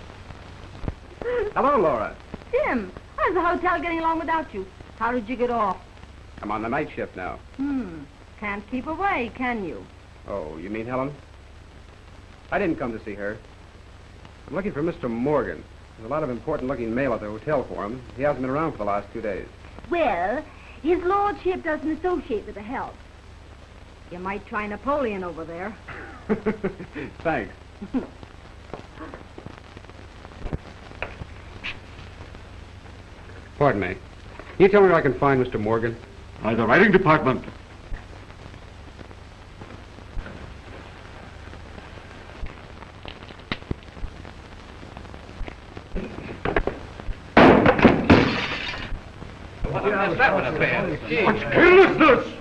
Hello, Laura. Jim, how's the hotel getting along without you? How did you get off? I'm on the night shift now. Can't keep away, can you? Oh, you mean Helen? I didn't come to see her. I'm looking for Mr. Morgan. There's a lot of important-looking mail at the hotel for him. He hasn't been around for the last 2 days. Well, his lordship doesn't associate with the help. You might try Napoleon over there. Thanks. Pardon me. Can you tell me where I can find Mr. Morgan? The writing department. What's carelessness?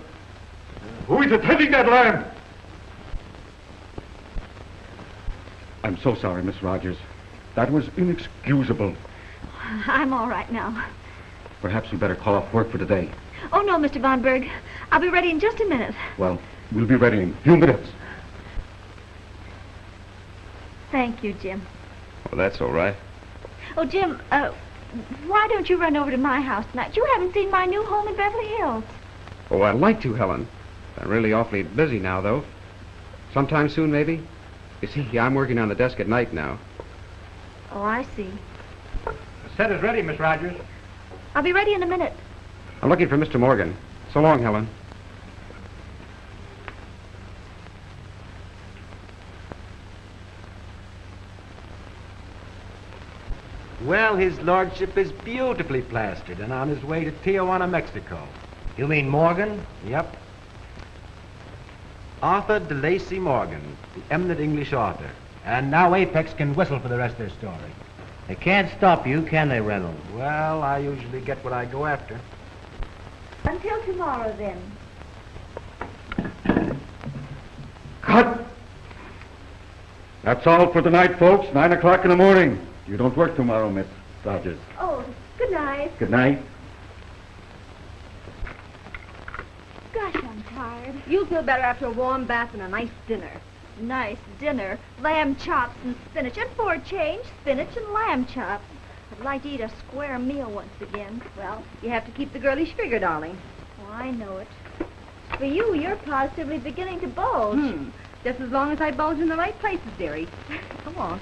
Who is attending that lamp? I'm so sorry, Miss Rogers. That was inexcusable. I'm all right now. Perhaps we better call off work for today. Oh, no, Mr. Von Berg. I'll be ready in just a minute. Well, we'll be ready in a few minutes. Thank you, Jim. Well, that's all right. Oh, Jim, why don't you run over to my house tonight? You haven't seen my new home in Beverly Hills. Oh, I'd like to, Helen. I'm really awfully busy now, though. Sometime soon, maybe? You see, I'm working on the desk at night now. Oh, I see. The set is ready, Miss Rogers. I'll be ready in a minute. I'm looking for Mr. Morgan. So long, Helen. Well, his lordship is beautifully plastered and on his way to Tijuana, Mexico. You mean Morgan? Yep. Arthur de Lacy Morgan, the eminent English author. And now Apex can whistle for the rest of their story. They can't stop you, can they, Reynolds? Well, I usually get what I go after. Until tomorrow, then. Cut! That's all for tonight, folks. 9 o'clock in the morning. You don't work tomorrow, Miss Rogers. Oh, good night. Good night. Gosh, I'm tired. You'll feel better after a warm bath and a nice dinner. Nice dinner. Lamb chops and spinach. And for a change, spinach and lamb chops. I'd like to eat a square meal once again. Well, you have to keep the girlish figure, darling. Oh, I know it. For you, you're positively beginning to bulge. Just as long as I bulge in the right places, dearie. Come on.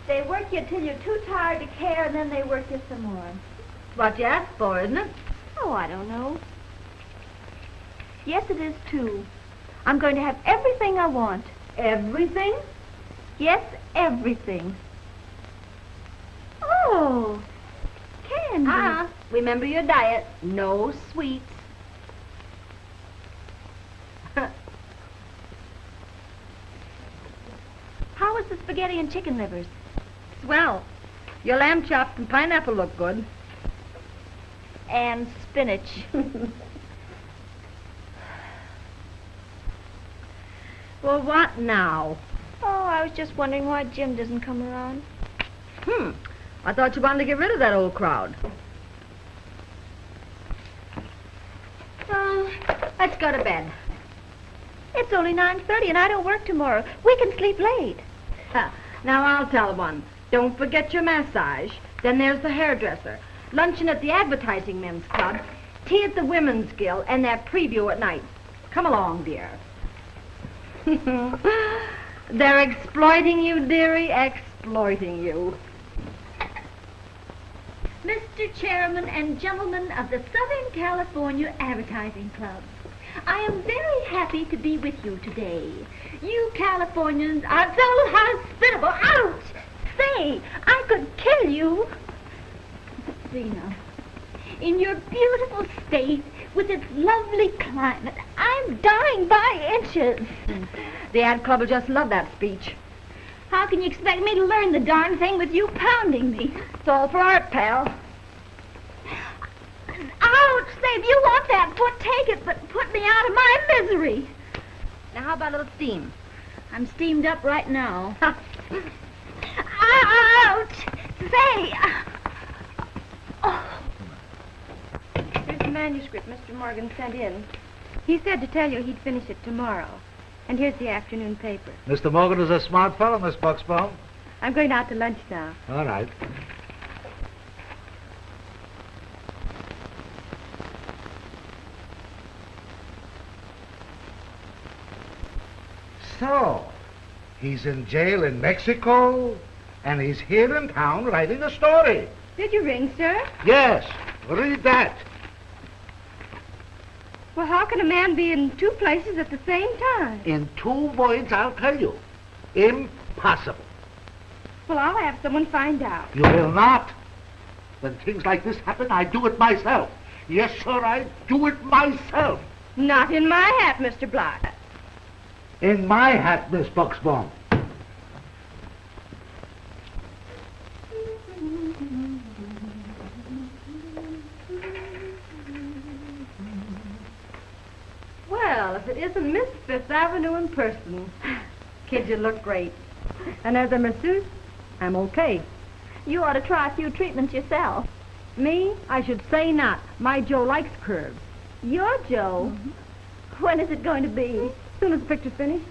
They work you till you're too tired to care, and then they work you some more. What you asked for, isn't it? Oh, I don't know. Yes, it is, too. I'm going to have everything I want. Everything? Yes, everything. Oh, candy. Remember your diet. No sweets. How was the spaghetti and chicken livers? Swell. Your lamb chops and pineapple look good. And spinach. Well, what now? Oh, I was just wondering why Jim doesn't come around. I thought you wanted to get rid of that old crowd. Oh, let's go to bed. It's only 9:30 and I don't work tomorrow. We can sleep late. Now I'll tell one. Don't forget your massage. Then there's the hairdresser. Luncheon at the Advertising Men's Club. Tea at the Women's Guild. And that preview at night. Come along, dear. They're exploiting you, dearie. Exploiting you. Mr. Chairman and gentlemen of the Southern California Advertising Club, I am very happy to be with you today. You Californians are so hospitable. Ouch! Say, I could kill you. See now, in your beautiful state, with its lovely climate, I'm dying by inches. The ad club will just love that speech. How can you expect me to learn the darn thing with you pounding me? It's all for art, pal. Ouch! Say, if you want that foot, take it, but put me out of my misery. Now, how about a little steam? I'm steamed up right now. Ouch! Say! Here's the manuscript Mr. Morgan sent in. He said to tell you he'd finish it tomorrow. And here's the afternoon paper. Mr. Morgan is a smart fellow, Miss Bucksbaum. I'm going out to lunch now. All right. So, he's in jail in Mexico, and he's here in town writing a story. Did you ring, sir? Yes, read that. Well, how can a man be in two places at the same time? In 2 words, I'll tell you. Impossible. Well, I'll have someone find out. You will not. When things like this happen, I do it myself. Yes, sir, I do it myself. Not in my hat, Mr. Black. In my hat, Miss Bucksbaum. Well, if it isn't Miss Fifth Avenue in person. Kid, you look great. And as a masseuse, I'm okay. You ought to try a few treatments yourself. Me? I should say not. My Joe likes curves. Your Joe? When is it going to be? As soon as the picture's finished.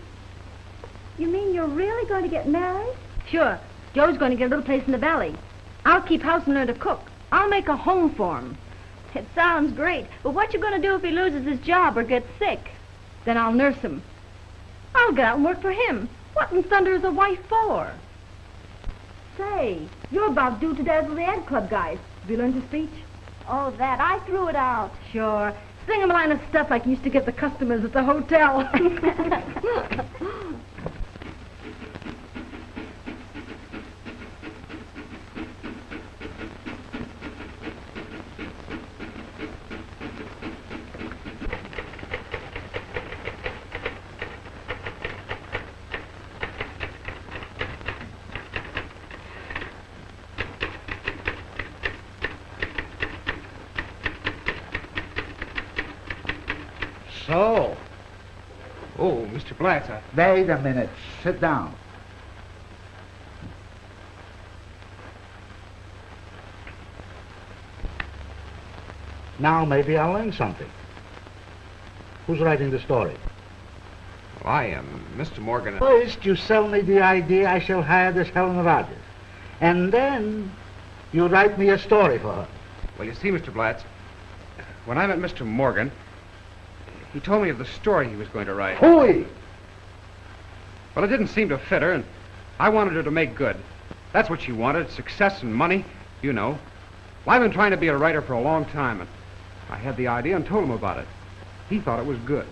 You mean you're really going to get married? Sure. Joe's going to get a little place in the valley. I'll keep house and learn to cook. I'll make a home for him. It sounds great, but what you going to do if he loses his job or gets sick? Then I'll nurse him. I'll get out and work for him. What in thunder is a wife for? Say, you're about due to dazzle the ad club guys. Have you learned your speech? Oh, that. I threw it out. Sure. Sing 'em a line of stuff like you used to give the customers at the hotel. So, Oh, Mr. Blatz, wait a minute. Sit down. Now maybe I'll learn something. Who's writing the story? Well, I am. Mr. Morgan. First, you sell me the idea I shall hire this Helen Rogers. And then, you write me a story for her. Well, you see, Mr. Blatz, when I met Mr. Morgan, he told me of the story he was going to write. Hooey! Well, it didn't seem to fit her, and I wanted her to make good. That's what she wanted, success and money, you know. Well, I've been trying to be a writer for a long time, and I had the idea and told him about it. He thought it was good.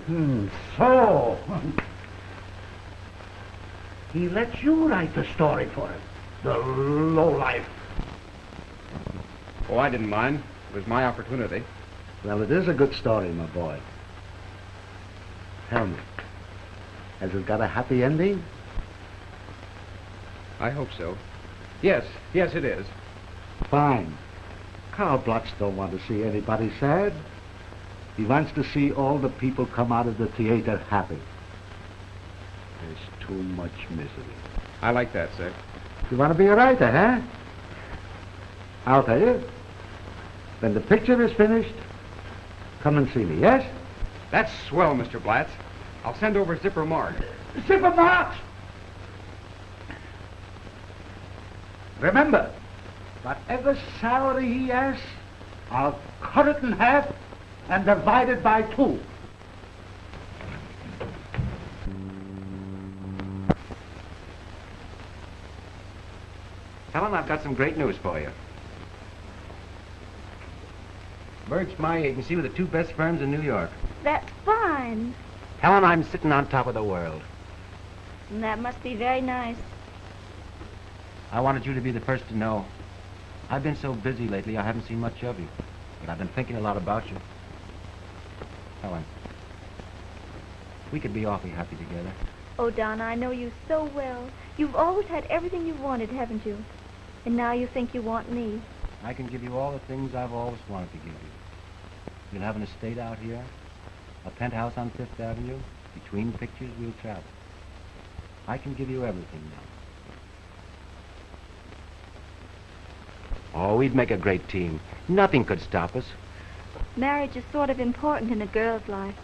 So, he let you write the story for him, the lowlife. Oh, I didn't mind. It was my opportunity. Well, it is a good story, my boy. Tell me, has it got a happy ending? I hope so. Yes, it is. Fine. Carl Blotz don't want to see anybody sad. He wants to see all the people come out of the theater happy. There's too much misery. I like that, sir. You want to be a writer, huh? I'll tell you. When the picture is finished, come and see me, yes? That's swell, Mr. Blatz. I'll send over Zipper Mark. Zipper Mark! Remember, whatever salary he asks, I'll cut it in half and divide it by 2. Helen, I've got some great news for you. Berg's my agency with the 2 best firms in New York. That's fine. Helen, I'm sitting on top of the world. And that must be very nice. I wanted you to be the first to know. I've been so busy lately, I haven't seen much of you. But I've been thinking a lot about you. Helen, we could be awfully happy together. Oh, Donna, I know you so well. You've always had everything you've wanted, haven't you? And now you think you want me. I can give you all the things I've always wanted to give you. You'll have an estate out here, a penthouse on 5th Avenue. Between pictures, we'll travel. I can give you everything now. Oh, we'd make a great team. Nothing could stop us. Marriage is sort of important in a girl's life.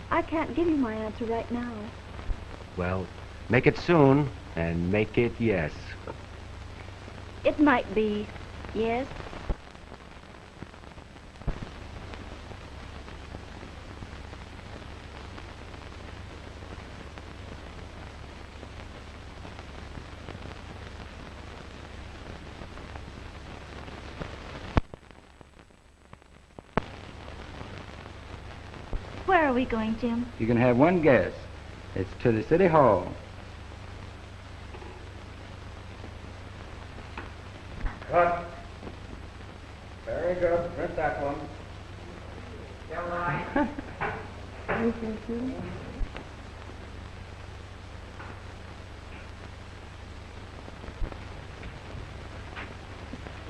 I can't give you my answer right now. Well, make it soon, and make it yes. It might be yes. Where are we going, Jim? You can have one guess. It's to the City Hall. Cut. Very good. Print that one.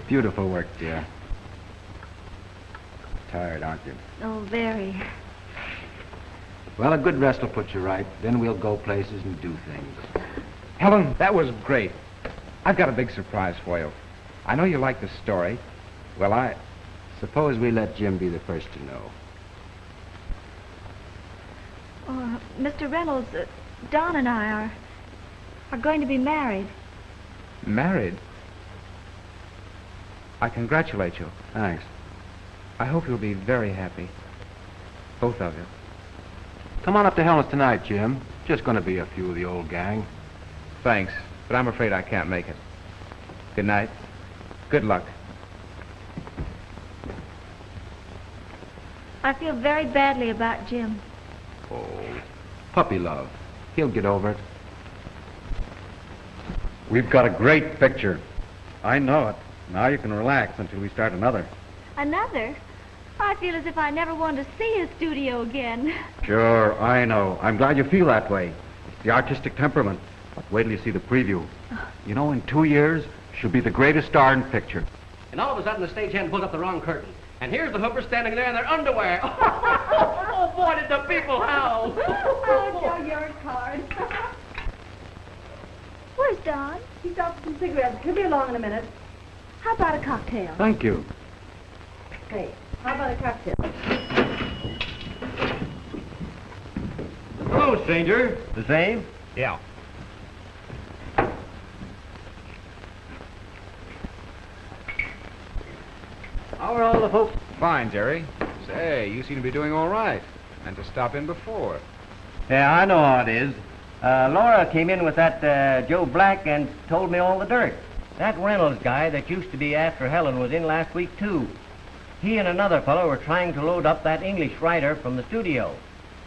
Beautiful work, dear. Tired, aren't you? Oh, very. Well, a good rest will put you right. Then we'll go places and do things. Helen, that was great. I've got a big surprise for you. I know you like the story. Well, Suppose we let Jim be the first to know. Oh, Mr. Reynolds, Don and I are going to be married. Married? I congratulate you. Thanks. I hope you'll be very happy. Both of you. Come on up to Helen's tonight, Jim. Just going to be a few of the old gang. Thanks, but I'm afraid I can't make it. Good night. Good luck. I feel very badly about Jim. Oh, puppy love. He'll get over it. We've got a great picture. I know it. Now you can relax until we start another. Another? I feel as if I never wanted to see his studio again. Sure, I know. I'm glad you feel that way. It's the artistic temperament. But wait till you see the preview. You know, in 2 years, she'll be the greatest star in picture. And all of a sudden, the stagehand pulls up the wrong curtain. And here's the hoopers standing there in their underwear. Oh, boy, did the people howl. Oh, Joe, you're a card. Where's Don? He's out for some cigarettes. He'll be along in a minute. How about a cocktail? Thank you. Hey, how about a cocktail? Hello, stranger. The same? Yeah. How are all the folks? Fine, Jerry. Say, you seem to be doing all right. And to stop in before. Yeah, I know how it is. Laura came in with that Joe Black and told me all the dirt. That Reynolds guy that used to be after Helen was in last week, too. He and another fellow were trying to load up that English writer from the studio.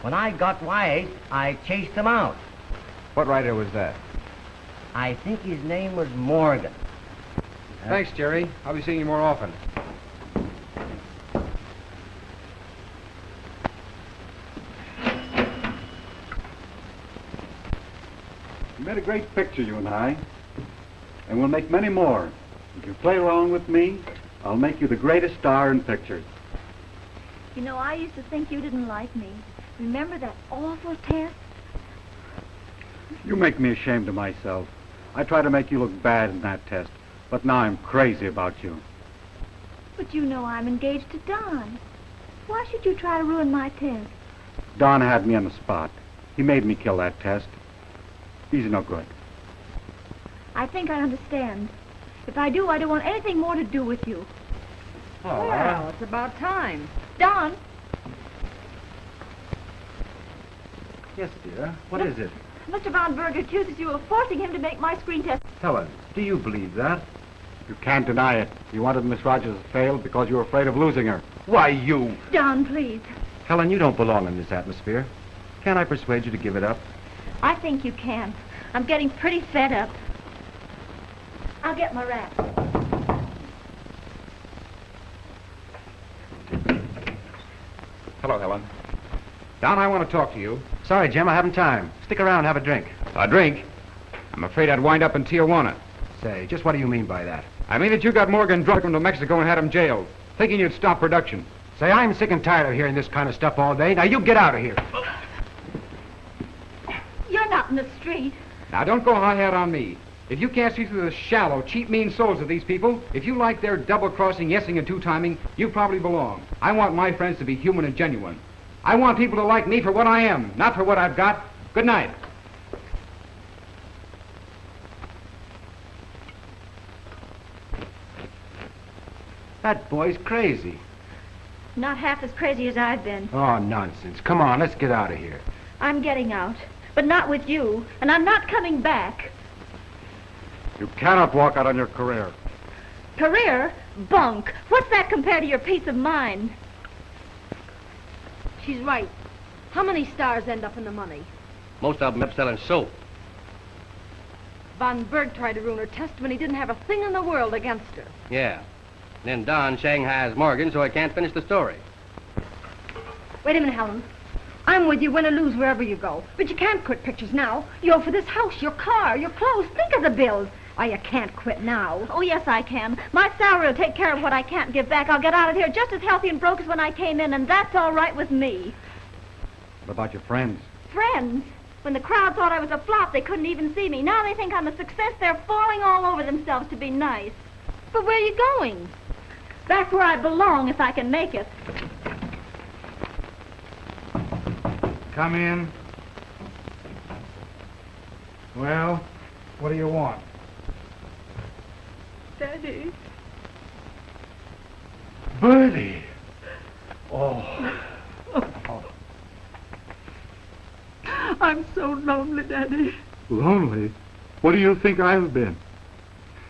When I got wise, I chased them out. What writer was that? I think his name was Morgan. Thanks, Jerry. I'll be seeing you more often. We made a great picture, you and I. And we'll make many more. If you play along with me, I'll make you the greatest star in pictures. You know, I used to think you didn't like me. Remember that awful test? You make me ashamed of myself. I try to make you look bad in that test, but now I'm crazy about you. But you know I'm engaged to Don. Why should you try to ruin my test? Don had me on the spot. He made me kill that test. He's no good. I think I understand. If I do, I don't want anything more to do with you. Oh, well, it's about time. Don! Yes, dear. What is it? Mr. Von Berg accuses you of forcing him to make my screen test. Helen, do you believe that? You can't deny it. You wanted Miss Rogers to fail because you were afraid of losing her. Why, you... Don, please. Helen, you don't belong in this atmosphere. Can't I persuade you to give it up? I think you can. I'm getting pretty fed up. I'll get my wrap. Hello, Helen. Don, I want to talk to you. Sorry, Jim, I haven't time. Stick around, have a drink. A drink? I'm afraid I'd wind up in Tijuana. Say, just what do you mean by that? I mean that you got Morgan drunk him to Mexico and had him jailed, thinking you'd stop production. Say, I'm sick and tired of hearing this kind of stuff all day. Now, you get out of here. You're not in the street. Now, don't go high-hat on me. If you can't see through the shallow, cheap, mean souls of these people, if you like their double-crossing, yesing, and two-timing, you probably belong. I want my friends to be human and genuine. I want people to like me for what I am, not for what I've got. Good night. That boy's crazy. Not half as crazy as I've been. Oh, nonsense. Come on, let's get out of here. I'm getting out, but not with you, and I'm not coming back. You cannot walk out on your career. Career? Bunk. What's that compared to your peace of mind? She's right. How many stars end up in the money? Most of them up selling soap. Von Berg tried to ruin her test when he didn't have a thing in the world against her. Yeah. Then Don Shanghai's Morgan, so I can't finish the story. Wait a minute, Helen. I'm with you, win or lose, wherever you go. But you can't quit pictures now. You owe for this house, your car, your clothes. Think of the bills. Why, you can't quit now. Oh, yes, I can. My salary will take care of what I can't give back. I'll get out of here just as healthy and broke as when I came in, and that's all right with me. What about your friends? Friends? When the crowd thought I was a flop, they couldn't even see me. Now they think I'm a success. They're falling all over themselves to be nice. But where are you going? That's where I belong, if I can make it. Come in. Well, what do you want? Daddy. Bertie. Oh. I'm so lonely, Daddy. Lonely? What do you think I've been?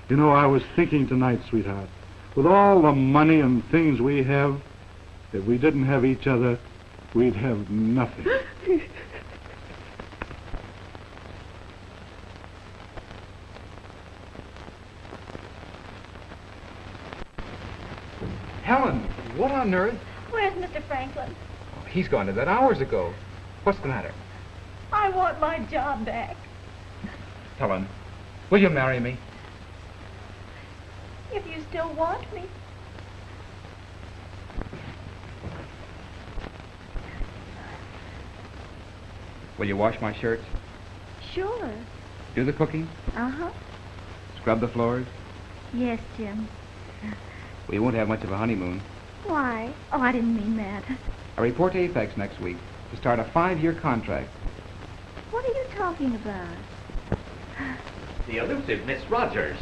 You know, I was thinking tonight, sweetheart, with all the money and things we have, if we didn't have each other, we'd have nothing. Helen, what on earth? Where's Mr. Franklin? Oh, he's gone to that hours ago. What's the matter? I want my job back. Helen, will you marry me? If you still want me. Will you wash my shirts? Sure. Do the cooking? Uh-huh. Scrub the floors? Yes, Jim. We won't have much of a honeymoon. Why? Oh, I didn't mean that. I report to Apex next week to start a 5-year contract. What are you talking about? The elusive Miss Rogers.